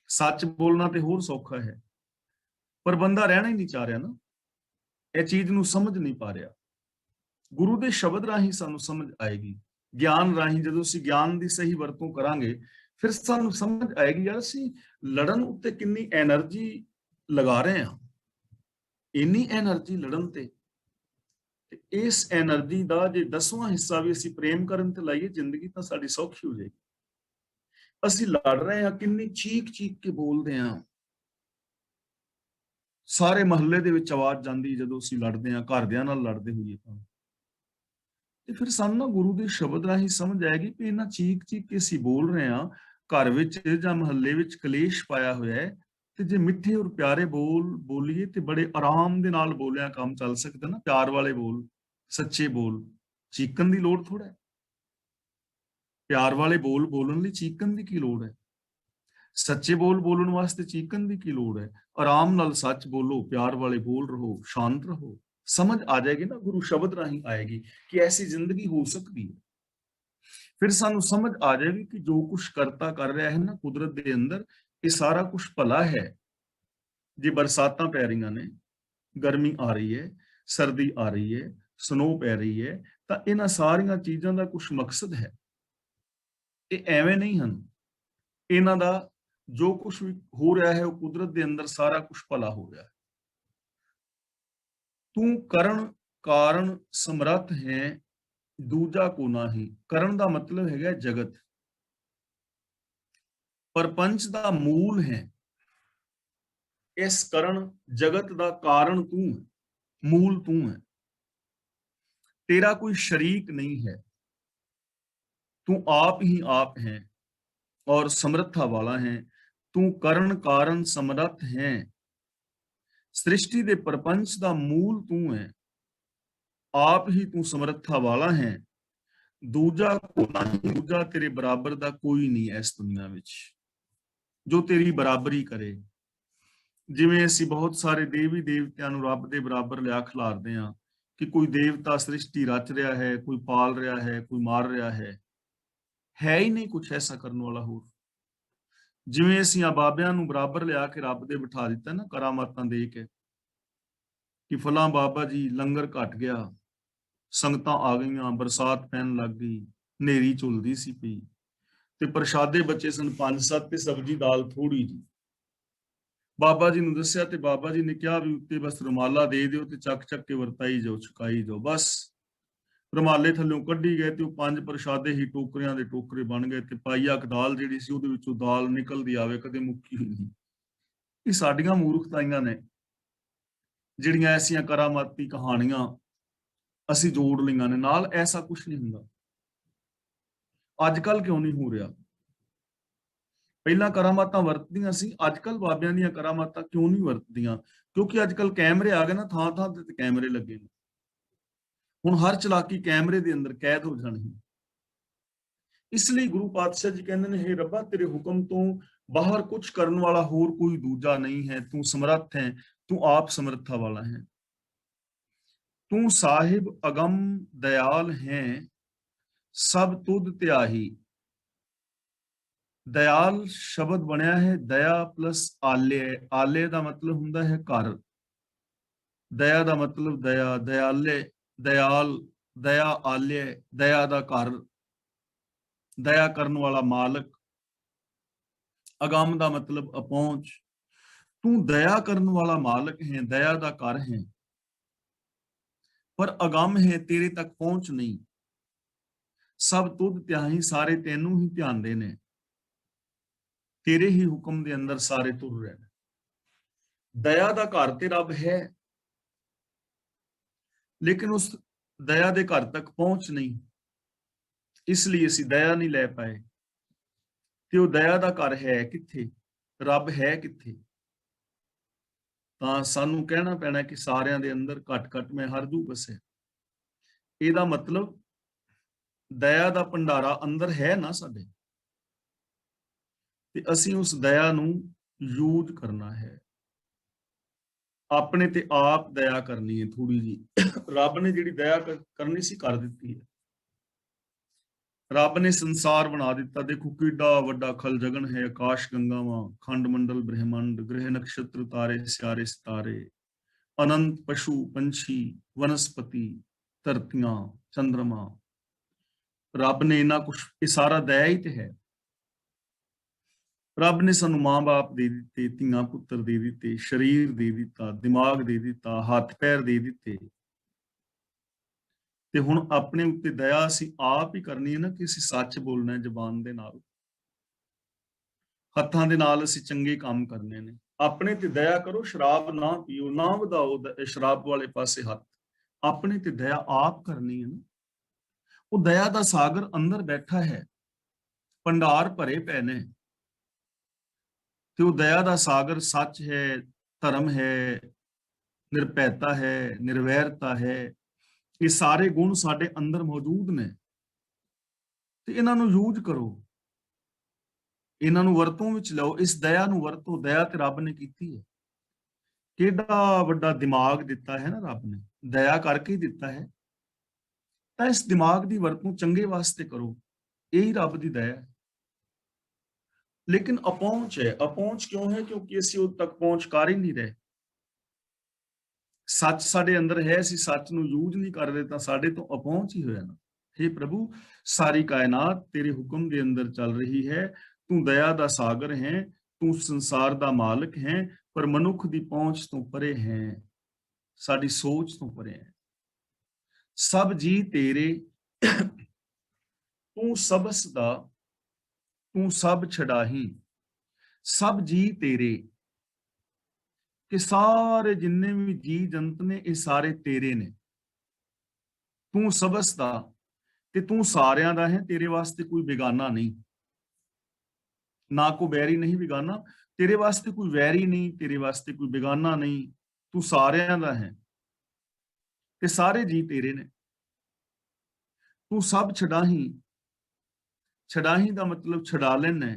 Speaker 1: ਸੱਚ ਬੋਲਣਾ ਤੇ ਹੋਰ ਸੌਖਾ ਹੈ। ਪਰ ਬੰਦਾ ਰਹਿਣਾ ਹੀ ਨਹੀਂ ਚਾਹ ਰਿਹਾ ਨਾ, ਇਹ ਚੀਜ਼ ਨੂੰ ਸਮਝ ਨਹੀਂ ਪਾ ਰਿਹਾ। ਗੁਰੂ ਦੇ ਸ਼ਬਦ ਰਾਹੀਂ ਸਾਨੂੰ ਸਮਝ ਆਏਗੀ, ਗਿਆਨ ਰਾਹੀਂ। ਜਦੋਂ ਅਸੀਂ ਗਿਆਨ ਦੀ ਸਹੀ ਵਰਤੋਂ ਕਰਾਂਗੇ, ਫਿਰ ਸਾਨੂੰ ਸਮਝ ਆਏਗੀ ਯਾਰ ਅਸੀਂ ਲੜਨ ਉੱਤੇ ਕਿੰਨੀ એનર્ਜੀ ਲਗਾ ਰਹੇ ਹਾਂ। ਇੰਨੀ એનર્ਜੀ ਲੜਨ ਤੇ इस एनर्जी का जे 10वां हिस्सा भी ਅਸੀਂ ਪ੍ਰੇਮ ਕਰਨ ਤੇ ਲਾਈਏ ਜ਼ਿੰਦਗੀ ਤਾਂ ਸਾਡੀ ਸੌਖੀ ਹੋ ਜਾਏਗੀ। ਅਸੀਂ ਲੜ ਰਹੇ ਹਾਂ, ਕਿੰਨੀ ਚੀਕ ਚੀਕ ਕੇ ਬੋਲਦੇ ਹਾਂ, ਸਾਰੇ ਮਹੱਲੇ ਦੇ ਵਿੱਚ ਆਵਾਜ਼ ਜਾਂਦੀ ਜਦੋਂ ਅਸੀਂ ਲੜਦੇ ਹਾਂ, ਘਰਦਿਆਂ ਨਾਲ ਲੜਦੇ ਹੋਈਏ ਤਾਂ। ਤੇ ਫਿਰ ਸਾਨੂੰ ਨਾ ਗੁਰੂ ਦੇ ਸ਼ਬਦ ਰਾਹੀਂ ਸਮਝ ਆਏਗੀ ਕਿ ਇਹਨਾਂ ਚੀਕ ਚੀਕ ਕੇ ਅਸੀਂ ਬੋਲ ਰਹੇ ਹਾਂ, ਘਰ ਵਿੱਚ ਜਾਂ ਮਹੱਲੇ ਵਿੱਚ ਕਲੇਸ਼ ਪਾਇਆ ਹੋਇਆ ਹੈ, ਤੇ ਜੇ ਮਿੱਠੇ ਔਰ ਪਿਆਰੇ ਬੋਲ ਬੋਲੀਏ ਤੇ ਬੜੇ ਆਰਾਮ ਦੇ ਨਾਲ ਬੋਲਿਆ ਕੰਮ ਚੱਲ ਸਕਦਾ ਨਾ, ਪਿਆਰ ਵਾਲੇ ਬੋਲ, ਸੱਚੇ ਬੋਲ, ਚੀਕਣ ਦੀ ਲੋੜ ਥੋੜਾ ਹੈ। ਪਿਆਰ ਵਾਲੇ ਬੋਲ ਬੋਲਣ ਲਈ ਚੀਕਣ ਦੀ ਕੀ ਲੋੜ ਹੈ? ਸੱਚੇ ਬੋਲ ਬੋਲਣ ਵਾਸਤੇ ਚੀਕਣ ਦੀ ਕੀ ਲੋੜ ਹੈ? ਆਰਾਮ ਨਾਲ ਸੱਚ ਬੋਲੋ, ਪਿਆਰ ਵਾਲੇ ਬੋਲ ਰਹੋ, ਸ਼ਾਂਤ ਰਹੋ। ਸਮਝ ਆ ਜਾਏਗੀ ਨਾ, ਗੁਰੂ ਸ਼ਬਦ ਰਾਹੀਂ ਆਏਗੀ ਕਿ ਐਸੀ ਜ਼ਿੰਦਗੀ ਹੋ ਸਕਦੀ ਹੈ। ਫਿਰ ਸਾਨੂੰ ਸਮਝ ਆ ਜਾਏਗੀ ਕਿ ਜੋ ਕੁਝ ਕਰਤਾ ਕਰ ਰਿਹਾ ਹੈ ਨਾ ਕੁਦਰਤ ਦੇ ਅੰਦਰ, ਇਹ ਸਾਰਾ ਕੁਝ ਭਲਾ ਹੈ। ਜੇ ਬਰਸਾਤਾਂ ਪੈ ਰਹੀਆਂ ਨੇ, ਗਰਮੀ ਆ ਰਹੀ ਹੈ, ਸਰਦੀ ਆ ਰਹੀ ਹੈ, ਸਨੋ ਪੈ ਰਹੀ ਹੈ, ਤਾਂ ਇਹਨਾਂ ਸਾਰੀਆਂ ਚੀਜ਼ਾਂ ਦਾ ਕੁਝ ਮਕਸਦ ਹੈ। ਇਹ ਐਵੇਂ ਨਹੀਂ ਹਨ। ਇਹਨਾਂ ਦਾ ਜੋ ਕੁਝ ਵੀ ਹੋ ਰਿਹਾ ਹੈ ਉਹ ਕੁਦਰਤ ਦੇ ਅੰਦਰ ਸਾਰਾ ਕੁਝ ਭਲਾ ਹੋ ਰਿਹਾ ਹੈ। ਤੂੰ ਕਰਨ ਕਾਰਨ ਸਮਰੱਥ ਹੈ, ਦੂਜਾ ਕੋ ਨਾਹੀ। ਕਰਨ ਦਾ ਮਤਲਬ ਹੈਗਾ ਜਗਤ, ਪਰਪੰਚ ਦਾ ਮੂਲ ਹੈ। ਇਸ ਕਰਨ ਜਗਤ ਦਾ ਕਾਰਨ ਤੂੰ ਹੈ, ਮੂਲ ਤੂੰ ਹੈ। तेरा कोई शरीक नहीं है, तू आप ही आप है और समर्था वाला है। तू करण कारण समर्थ है। सृष्टि दे प्रपंच दा मूल तू है, आप ही तू समर्था वाला है। दूजा को नहीं, दूजा तेरे बराबर दा कोई नहीं है इस दुनिया विच जो तेरी बराबरी करे। जिवें ਅਸੀਂ बहुत सारे देवी देवतियां ਨੂੰ ਰੱਬ ਦੇ ਬਰਾਬਰ ਲਿਆ ਖਿਲਾਰਦੇ ਹਾਂ कि कोई देवता सृष्टि रच रहा है, कोई पाल रहा है, कोई मार रहा है ही नहीं कुछ ऐसा करने वाला होर। जिवें ਅਸੀਂ ਬਾਬਿਆਂ ਨੂੰ ਬਰਾਬਰ ਲਿਆ ਕੇ ਰੱਬ ਦੇ ਬਿਠਾ ਦਿੱਤਾ ਨਾ ਕਰਾਮਾਤਾਂ ਦੇ ਕੇ कि फलां बाबा जी लंगर घट गया, संगतां आ गईयां, बरसात पैन लग गई, नेरी झुलदी सी पई ते प्रशादे बचे सन 5-7 ते सब्जी दाल थोड़ी जी। बाबा जी ਨੂੰ ਦੱਸਿਆ ਤੇ ਬਾਬਾ ਜੀ ਨੇ ਕਿਹਾ ਵੀ ਉੱਤੇ ਬਸ ਰੁਮਾਲਾ ਦੇ ਦਿਓ ਤੇ ਚੱਕ ਚੱਕ ਕੇ ਵਰਤਾਈ ਜਾਓ, ਛਕਾਈ ਜਾਓ। ਬਸ ਰੁਮਾਲੇ ਥੱਲੋਂ ਕੱਢੀ ਗਏ ਤੇ ਉਹ 5 ਪ੍ਰਸ਼ਾਦੇ ਹੀ ਟੋਕਰਿਆਂ ਦੇ ਟੋਕਰੇ ਬਣ ਗਏ ਤੇ ਪਾਈਆ ਕ ਦਾਲ ਜਿਹੜੀ ਸੀ ਉਹਦੇ ਵਿੱਚੋਂ ਦਾਲ ਨਿਕਲਦੀ ਆਵੇ, ਕਦੇ ਮੁੱਕੀ ਹੋਈ ਨਹੀਂ। ਇਹ ਸਾਡੀਆਂ ਮੂਰਖਤਾਈਆਂ ਨੇ ਜਿਹੜੀਆਂ ਐਸੀਆਂ ਕਰਾਮਾਤੀ ਕਹਾਣੀਆਂ ਅਸੀਂ ਜੋੜ ਲਈਆਂ ਨੇ ਨਾਲ। ਐਸਾ ਕੁਝ ਨਹੀਂ ਹੁੰਦਾ। ਅੱਜ ਕੱਲ ਕਿਉਂ ਨਹੀਂ ਹੋ ਰਿਹਾ? ਪਹਿਲਾਂ ਕਰਾਮਾਤਾਂ ਵਰਤਦੀਆਂ ਸੀ, ਅੱਜ ਕੱਲ ਬਾਬਿਆਂ ਦੀਆਂ ਕਰਾਮਾਤਾਂ ਕਿਉਂ ਨਹੀਂ ਵਰਤਦੀਆਂ? ਕਿਉਂਕਿ ਅੱਜ ਕੱਲ ਕੈਮਰੇ ਆ ਗਏ ਨਾ, ਥਾਂ ਥਾਂ ਤੇ ਕੈਮਰੇ ਲੱਗੇ ਨੇ। ਹੁਣ ਹਰ ਚਲਾਕੀ ਕੈਮਰੇ ਦੇ ਅੰਦਰ ਕੈਦ ਹੋ ਜਾਣੀ। ਇਸ ਲਈ ਗੁਰੂ ਪਾਤਸ਼ਾਹ ਜੀ ਕਹਿੰਦੇ ਨੇ, हे ਰੱਬਾ ਤੇਰੇ ਹੁਕਮ ਤੋਂ ਬਾਹਰ ਕੁਝ ਕਰਨ ਵਾਲਾ ਹੋਰ ਕੋਈ ਦੂਜਾ ਨਹੀਂ ਹੈ। ਤੂੰ ਸਮਰੱਥ ਹੈ, ਤੂੰ ਆਪ ਸਮਰੱਥਾ ਵਾਲਾ ਹੈ। ਤੂੰ ਸਾਹਿਬ ਅਗਮ ਦਇਆਲ ਹੈ, ਸਭ ਤੁਧ ਧਿਆਹੀ। दयाल शब्द बनया है दया प्लस आले। आले का मतलब हुंदा है घर, दया का मतलब दया, दयाले, दयाल, दया आले, दया का घर, दया करने वाला मालक। अगम का मतलब अपहुंच। तू दया करने वाला मालक है, दया का घर है, पर अगम है, तेरे तक पहुंच नहीं। सब तुध त्याही, सारे तेनू ही ध्यान देने, तेरे ही हुक्म के अंदर सारे तुर रहे। दया का घर ते रब है, लेकिन उस दया के घर तक पहुंच नहीं, इसलिए असी दया नहीं लै पाए। ते वो दया का घर है किथे, रब है किथे? तां सानू कहना पैना कि सारियां दे अंदर घट घट में हर जू बसे। ਇਹਦਾ मतलब दया का भंडारा अंदर है ना साडे, ते असी उस दया नू यूज करना है। अपने ते आप दया करनी है थोड़ी जी। रब ने जिहड़ी दया करनी सी कर दित्ती है। रब ने संसार बना दिता। देखो किड्डा वड्डा खल जगन है, आकाश गंगावां, खंड मंडल ब्रह्मंड, ग्रह नक्षत्र तारे स्यारे सितारे, अनंत पशु पंछी वनस्पति, धरतियां चंद्रमा। रब ने इन्ना कुछ, ये सारा दया ही ते है। रब ने सानू मां बाप दे दिते, धियां पुत्र दे दिते, शरीर दे दिता, दिमाग दे दिता, हाथ पैर दे दिते, ਤੇ ਹੁਣ ਆਪਣੇ ਉੱਤੇ ਦਇਆ ਅਸੀਂ ਆਪ ਹੀ ਕਰਨੀ ਹੈ ਨਾ, ਕਿ ਅਸੀਂ ਸੱਚ ਬੋਲਣਾ ਹੈ ਜ਼ਬਾਨ ਦੇ ਨਾਲ, ਹੱਥਾਂ ਦੇ ਨਾਲ ਅਸੀਂ ਚੰਗੇ ਕੰਮ ਕਰਨੇ ਨੇ। ਆਪਣੇ ਤੇ ਦਇਆ ਕਰੋ, ਸ਼ਰਾਬ ਨਾ ਪੀਓ, ਨਾ ਵਧਾਓ ਸ਼ਰਾਬ ਵਾਲੇ ਪਾਸੇ ਹੱਥ। ਆਪਣੇ ਤੇ ਦਇਆ ਆਪ ਕਰਨੀ ਹੈ ਨਾ। ਉਹ ਦਇਆ ਦਾ ਸਾਗਰ ਅੰਦਰ ਬੈਠਾ ਹੈ, ਭੰਡਾਰ ਭਰੇ ਪਏ ਨੇ, ਤੇ ਉਹ ਦਇਆ ਦਾ ਸਾਗਰ ਸੱਚ ਹੈ, ਧਰਮ ਹੈ, ਨਿਰਭੈਤਾ ਹੈ, ਨਿਰਵੈਰਤਾ ਹੈ। ਇਹ ਸਾਰੇ ਗੁਣ ਸਾਡੇ ਅੰਦਰ ਮੌਜੂਦ ਨੇ, ਤੇ ਇਹਨਾਂ ਨੂੰ ਯੂਜ਼ ਕਰੋ, ਇਹਨਾਂ ਨੂੰ ਵਰਤੋਂ ਵਿੱਚ ਲਓ, ਇਸ ਦਇਆ ਨੂੰ ਵਰਤੋ। ਦਇਆ ਤੇ ਰੱਬ ਨੇ ਕੀਤੀ ਹੈ, ਕਿਹੜਾ ਵੱਡਾ ਦਿਮਾਗ ਦਿੱਤਾ ਹੈ ਨਾ ਰੱਬ ਨੇ, ਦਇਆ ਕਰਕੇ ਹੀ ਦਿੱਤਾ ਹੈ। ਤਾਂ ਇਸ ਦਿਮਾਗ ਦੀ ਵਰਤੋਂ ਚੰਗੇ ਵਾਸਤੇ ਕਰੋ, ਇਹੀ ਰੱਬ ਦੀ ਦਇਆ ਹੈ। ਲੇਕਿਨ ਅਪਹੁੰਚ ਹੈ। ਅਪਹੁੰਚ ਕਿਉਂ ਹੈ? ਕਿਉਂਕਿ ਅਸੀਂ ਉਦ ਤੱਕ ਪਹੁੰਚ ਕਰ ਹੀ ਨਹੀਂ ਰਹੇ। ਸੱਚ ਸਾਡੇ ਅੰਦਰ ਹੈ, ਅਸੀਂ ਸੱਚ ਨੂੰ ਯੂਜ਼ ਨਹੀਂ ਕਰ ਰਹੇ, ਤਾਂ ਸਾਡੇ ਤੋਂ ਅਪਹੁੰਚ ਹੀ ਹੋਇਆ ਨਾ। हे ਪ੍ਰਭੂ, ਸਾਰੀ ਕਾਇਨਾਤ ਤੇਰੇ ਹੁਕਮ ਦੇ ਅੰਦਰ ਚੱਲ ਰਹੀ ਹੈ, ਤੂੰ ਦਇਆ ਦਾ ਸਾਗਰ ਹੈ, ਤੂੰ ਸੰਸਾਰ ਦਾ ਮਾਲਕ ਹੈ, ਪਰ ਮਨੁੱਖ ਦੀ ਪਹੁੰਚ ਤੋਂ ਪਰੇ ਹੈ, ਸਾਡੀ ਸੋਚ ਤੋਂ ਪਰੇ ਹੈ। ਸਭ ਜੀ ਤੇਰੇ, ਤੂੰ ਸਬਸ ਦਾ, ਤੂੰ ਸਭ ਛਡਾਹੀ। ਸਭ ਜੀ ਤੇਰੇ, ਕਿ ਸਾਰੇ ਜਿੰਨੇ ਵੀ ਜੀ ਜੰਤ ਨੇ, ਇਹ ਸਾਰੇ ਤੇਰੇ ਨੇ। ਤੂੰ ਸਬਸ ਦਾ, ਤੇ ਤੂੰ ਸਾਰਿਆਂ ਦਾ ਹੈ, ਤੇਰੇ ਵਾਸਤੇ ਕੋਈ ਬੇਗਾਨਾ ਨਹੀਂ, ਨਾ ਕੋ ਬੈਰੀ ਨਹੀਂ ਬੇਗਾਨਾ। ਤੇਰੇ ਵਾਸਤੇ ਕੋਈ ਵੈਰੀ ਨਹੀਂ, ਤੇਰੇ ਵਾਸਤੇ ਕੋਈ ਬੇਗਾਨਾ ਨਹੀਂ, ਤੂੰ ਸਾਰਿਆਂ ਦਾ ਹੈ, ਤੇ ਸਾਰੇ ਜੀ ਤੇਰੇ ਨੇ। ਤੂੰ ਸਭ ਛਡਾਹੀ। ਛਡਾਹੀ ਦਾ ਮਤਲਬ ਛਡਾ ਲੈਣਾ।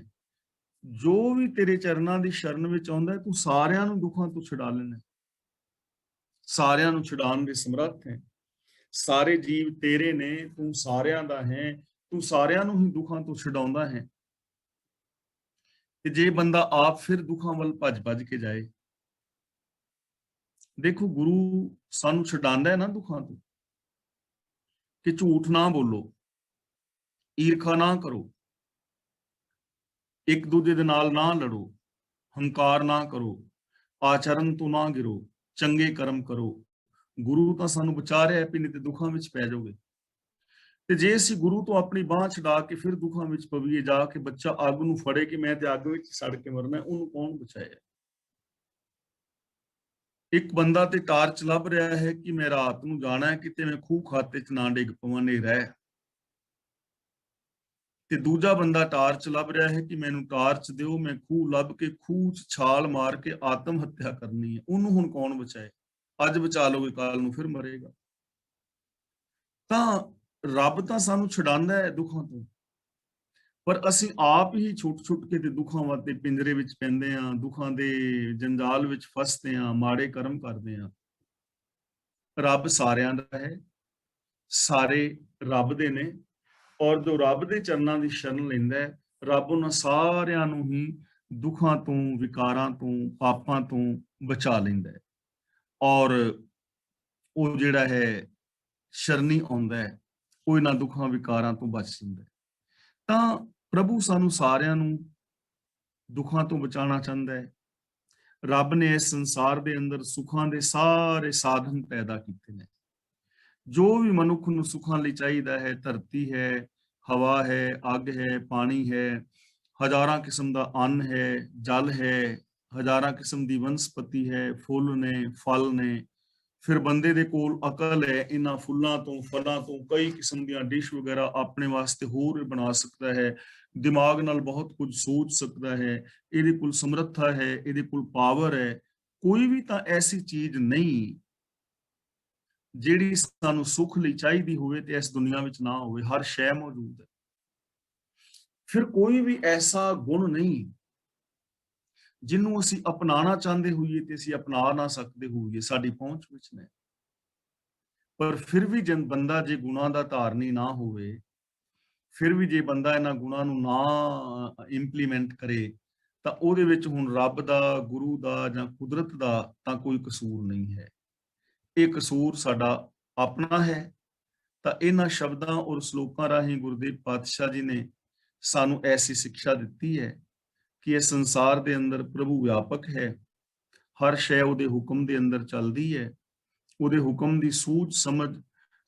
Speaker 1: ਜੋ ਵੀ ਤੇਰੇ ਚਰਨਾਂ ਦੀ ਸ਼ਰਨ ਵਿੱਚ ਆਉਂਦਾ, ਤੂੰ ਸਾਰਿਆਂ ਨੂੰ ਦੁੱਖਾਂ ਤੋਂ ਛਡਾ ਲੈਣਾ, ਸਾਰਿਆਂ ਨੂੰ ਛਡਾਉਣ ਦੇ ਸਮਰੱਥ ਹੈ। ਸਾਰੇ ਜੀਵ ਤੇਰੇ ਨੇ, ਤੂੰ ਸਾਰਿਆਂ ਦਾ ਹੈ, ਤੂੰ ਸਾਰਿਆਂ ਨੂੰ ਹੀ ਦੁੱਖਾਂ ਤੋਂ ਛਡਾਉਂਦਾ ਹੈ। ਤੇ ਜੇ ਬੰਦਾ ਆਪ ਫਿਰ ਦੁੱਖਾਂ ਵੱਲ ਭੱਜ ਭੱਜ ਕੇ ਜਾਏ, ਦੇਖੋ ਗੁਰੂ ਸਾਨੂੰ ਛਡਾਉਂਦਾ ਹੈ ਨਾ ਦੁੱਖਾਂ ਤੋਂ, ਕਿ ਝੂਠ ਨਾ ਬੋਲੋ, ਈਰਖਾ ਨਾ ਕਰੋ, ਇੱਕ ਦੂਜੇ ਦੇ ਨਾਲ ਨਾ ਲੜੋ, ਹੰਕਾਰ ਨਾ ਕਰੋ, ਆਚਰਨ ਤੋਂ ਨਾ ਗਿਰੋ, ਚੰਗੇ ਕਰਮ ਕਰੋ। ਗੁਰੂ ਤਾਂ ਸਾਨੂੰ ਬਚਾ ਰਿਹਾ ਹੈ, ਵੀ ਨਹੀਂ ਤੇ ਦੁੱਖਾਂ ਵਿੱਚ ਪੈ ਜਾਓਗੇ। ਤੇ ਜੇ ਅਸੀਂ ਗੁਰੂ ਤੋਂ ਆਪਣੀ ਬਾਹ ਛਡਾ ਕੇ ਫਿਰ ਦੁੱਖਾਂ ਵਿੱਚ ਪਵੀਏ, ਜਾ ਕੇ ਬੱਚਾ ਅੱਗ ਨੂੰ ਫੜੇ ਕਿ ਮੈਂ ਤੇ ਅੱਗ ਵਿੱਚ ਸੜ ਕੇ ਮਰਨਾ, ਉਹਨੂੰ ਕੌਣ ਬਚਾਏ? ਇੱਕ ਬੰਦਾ ਤੇ ਟਾਰਚ ਲੱਭ ਰਿਹਾ ਹੈ ਕਿ ਮੈਂ ਰਾਤ ਨੂੰ ਜਾਣਾ ਹੈ ਕਿਤੇ, ਮੈਂ ਖੂਹ ਖਾਤੇ ਚ ਨਾ ਡਿੱਗ ਪਵਾਂ, ਹਨੇਰਾ ਹੈ। ਤੇ ਦੂਜਾ ਬੰਦਾ ਟਾਰਚ ਲੱਭ ਰਿਹਾ ਹੈ ਕਿ ਮੈਨੂੰ ਟਾਰਚ ਦਿਓ, ਮੈਂ ਖੂਹ ਲੱਭ ਕੇ ਖੂਹ ਚ ਛਾਲ ਮਾਰ ਕੇ ਆਤਮ ਹੱਤਿਆ ਕਰਨੀ ਹੈ। ਉਹਨੂੰ ਹੁਣ ਕੌਣ ਬਚਾਏ? ਅੱਜ ਬਚਾ ਲਓਗੇ, ਕੱਲ ਨੂੰ ਫਿਰ ਮਰੇਗਾ। ਤਾਂ ਰੱਬ ਤਾਂ ਸਾਨੂੰ ਛਡਾਉਂਦਾ ਹੈ ਦੁੱਖਾਂ ਤੋਂ, ਪਰ ਅਸੀਂ ਆਪ ਹੀ ਛੁੱਟ ਛੁੱਟ ਕੇ ਤੇ ਦੁੱਖਾਂ ਵਾਸਤੇ ਪਿੰਜਰੇ ਵਿੱਚ ਪੈਂਦੇ ਹਾਂ, ਦੁੱਖਾਂ ਦੇ ਜੰਜਾਲ ਵਿੱਚ ਫਸਦੇ ਹਾਂ, ਮਾੜੇ ਕਰਮ ਕਰਦੇ ਹਾਂ। ਰੱਬ ਸਾਰਿਆਂ ਦਾ ਹੈ, ਸਾਰੇ ਰੱਬ ਦੇ ਨੇ, ਔਰ ਜੋ ਰੱਬ ਦੇ ਚਰਨਾਂ ਦੀ ਸ਼ਰਨ ਲੈਂਦਾ ਹੈ, ਰੱਬ ਉਹਨਾਂ ਸਾਰਿਆਂ ਨੂੰ ਹੀ ਦੁੱਖਾਂ ਤੋਂ, ਵਿਕਾਰਾਂ ਤੋਂ, ਪਾਪਾਂ ਤੋਂ ਬਚਾ ਲੈਂਦਾ ਹੈ। ਔਰ ਉਹ ਜਿਹੜਾ ਹੈ ਸ਼ਰਨੀ ਆਉਂਦਾ ਹੈ, ਉਹ ਇਹਨਾਂ ਦੁੱਖਾਂ ਵਿਕਾਰਾਂ ਤੋਂ ਬਚ ਜਾਂਦਾ ਹੈ। ਤਾਂ ਪ੍ਰਭੂ ਸਾਨੂੰ ਸਾਰਿਆਂ ਨੂੰ ਦੁੱਖਾਂ ਤੋਂ ਬਚਾਉਣਾ ਚਾਹੁੰਦਾ ਹੈ। ਰੱਬ ਨੇ ਇਸ ਸੰਸਾਰ ਦੇ ਅੰਦਰ ਸੁੱਖਾਂ ਦੇ ਸਾਰੇ ਸਾਧਨ ਪੈਦਾ ਕੀਤੇ ਨੇ। ਜੋ ਵੀ ਮਨੁੱਖ ਨੂੰ ਸੁੱਖਾਂ ਲਈ ਚਾਹੀਦਾ ਹੈ, ਧਰਤੀ ਹੈ, ਹਵਾ ਹੈ, ਅੱਗ ਹੈ, ਪਾਣੀ ਹੈ, ਹਜ਼ਾਰਾਂ ਕਿਸਮ ਦਾ ਅੰਨ ਹੈ, ਜਲ ਹੈ, ਹਜ਼ਾਰਾਂ ਕਿਸਮ ਦੀ ਵਨਸਪਤੀ ਹੈ, ਫੁੱਲ ਨੇ, ਫਲ ਨੇ। ਫਿਰ ਬੰਦੇ ਦੇ ਕੋਲ ਅਕਲ ਹੈ, ਇਹਨਾਂ ਫੁੱਲਾਂ ਤੋਂ, ਫਲਾਂ ਤੋਂ ਕਈ ਕਿਸਮ ਦੀਆਂ ਡਿਸ਼ ਵਗੈਰਾ ਆਪਣੇ ਵਾਸਤੇ ਹੋਰ ਬਣਾ ਸਕਦਾ ਹੈ। ਦਿਮਾਗ ਨਾਲ ਬਹੁਤ ਕੁਝ ਸੋਚ ਸਕਦਾ ਹੈ, ਇਹਦੇ ਕੋਲ ਸਮਰੱਥਾ ਹੈ, ਇਹਦੇ ਕੋਲ ਪਾਵਰ ਹੈ। ਕੋਈ ਵੀ ਤਾਂ ਐਸੀ ਚੀਜ਼ ਨਹੀਂ ਜਿਹੜੀ ਸਾਨੂੰ ਸੁੱਖ ਲਈ ਚਾਹੀਦੀ ਹੋਵੇ ਤੇ ਇਸ ਦੁਨੀਆ ਵਿੱਚ ਨਾ ਹੋਵੇ। ਹਰ ਸ਼ੈ ਮੌਜੂਦ ਹੈ। ਫਿਰ ਕੋਈ ਵੀ ਐਸਾ ਗੁਣ ਨਹੀਂ ਜਿਹਨੂੰ ਅਸੀਂ ਅਪਣਾਉਣਾ ਚਾਹੁੰਦੇ ਹੋਈਏ ਤੇ ਅਸੀਂ ਅਪਣਾ ਨਾ ਸਕਦੇ ਹੋਈਏ, ਸਾਡੀ ਪਹੁੰਚ ਵਿੱਚ ਨਹੀਂ। ਪਰ ਫਿਰ ਵੀ ਜੇ ਬੰਦਾ ਜੇ ਗੁਣਾਂ ਦਾ ਧਾਰਨੀ ਨਾ ਹੋਵੇ, ਫਿਰ ਵੀ ਜੇ ਬੰਦਾ ਇਹਨਾਂ ਗੁਣਾਂ ਨੂੰ ਨਾ ਇੰਪਲੀਮੈਂਟ ਕਰੇ, ਤਾਂ ਉਹਦੇ ਵਿੱਚ ਹੁਣ ਰੱਬ ਦਾ, ਗੁਰੂ ਦਾ ਜਾਂ ਕੁਦਰਤ ਦਾ ਤਾਂ ਕੋਈ ਕਸੂਰ ਨਹੀਂ ਹੈ। ਇਹ ਕਸੂਰ ਸਾਡਾ ਆਪਣਾ ਹੈ। ਤਾਂ ਇਹਨਾਂ ਸ਼ਬਦਾਂ ਔਰ ਸ਼ਲੋਕਾਂ ਰਾਹੀਂ ਗੁਰਦੇਵ ਪਾਤਸ਼ਾਹ ਜੀ ਨੇ ਸਾਨੂੰ ਐਸੀ ਸਿੱਖਿਆ ਦਿੱਤੀ ਹੈ ਕਿ ਇਹ ਸੰਸਾਰ ਦੇ ਅੰਦਰ ਪ੍ਰਭੂ ਵਿਆਪਕ ਹੈ, ਹਰ ਸ਼ੈ ਉਹਦੇ ਹੁਕਮ ਦੇ ਅੰਦਰ ਚੱਲਦੀ ਹੈ। ਉਹਦੇ ਹੁਕਮ ਦੀ ਸੂਝ ਸਮਝ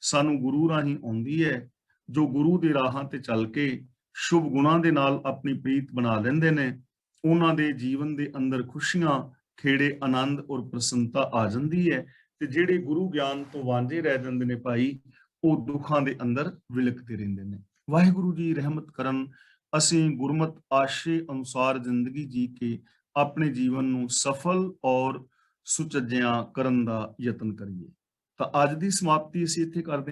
Speaker 1: ਸਾਨੂੰ ਗੁਰੂ ਰਾਹੀਂ ਆਉਂਦੀ ਹੈ, ਜੋ ਗੁਰੂ ਦੇ ਰਾਹਾਂ ਤੇ ਚੱਲ ਕੇ ਸ਼ੁਭ ਗੁਣਾਂ ਦੇ ਨਾਲ ਆਪਣੀ ਪ੍ਰੀਤ ਬਣਾ ਲੈਂਦੇ ਨੇ। ਉਹਨਾਂ ਦੇ ਜੀਵਨ ਦੇ ਅੰਦਰ ਖੁਸ਼ੀਆਂ, ਖੇੜੇ, ਆਨੰਦ ਔਰ ਪ੍ਰਸੰਨਤਾ ਆ ਜਾਂਦੀ ਹੈ। ਤੇ ਜਿਹੜੇ ਗੁਰੂ ਗਿਆਨ ਤੋਂ ਵਾਂਝੇ ਰਹਿ ਜਾਂਦੇ ਨੇ ਭਾਈ, ਉਹ ਦੁੱਖਾਂ ਦੇ ਅੰਦਰ ਵਿਲਕਦੇ ਰਹਿੰਦੇ ਨੇ। ਵਾਹਿਗੁਰੂ ਜੀ ਰਹਿਮਤ ਕਰਨ, ਅਸੀਂ ਗੁਰਮਤ ਆਸ਼ੇ ਅਨੁਸਾਰ ਜ਼ਿੰਦਗੀ ਜੀ ਕੇ ਆਪਣੇ ਜੀਵਨ ਨੂੰ ਸਫਲ ਔਰ ਸੁਚੱਜਿਆਂ ਕਰਨ ਦਾ ਯਤਨ ਕਰੀਏ। ਤਾਂ ਅੱਜ ਦੀ ਸਮਾਪਤੀ ਅਸੀਂ ਇੱਥੇ ਕਰਦੇ ਹਾਂ।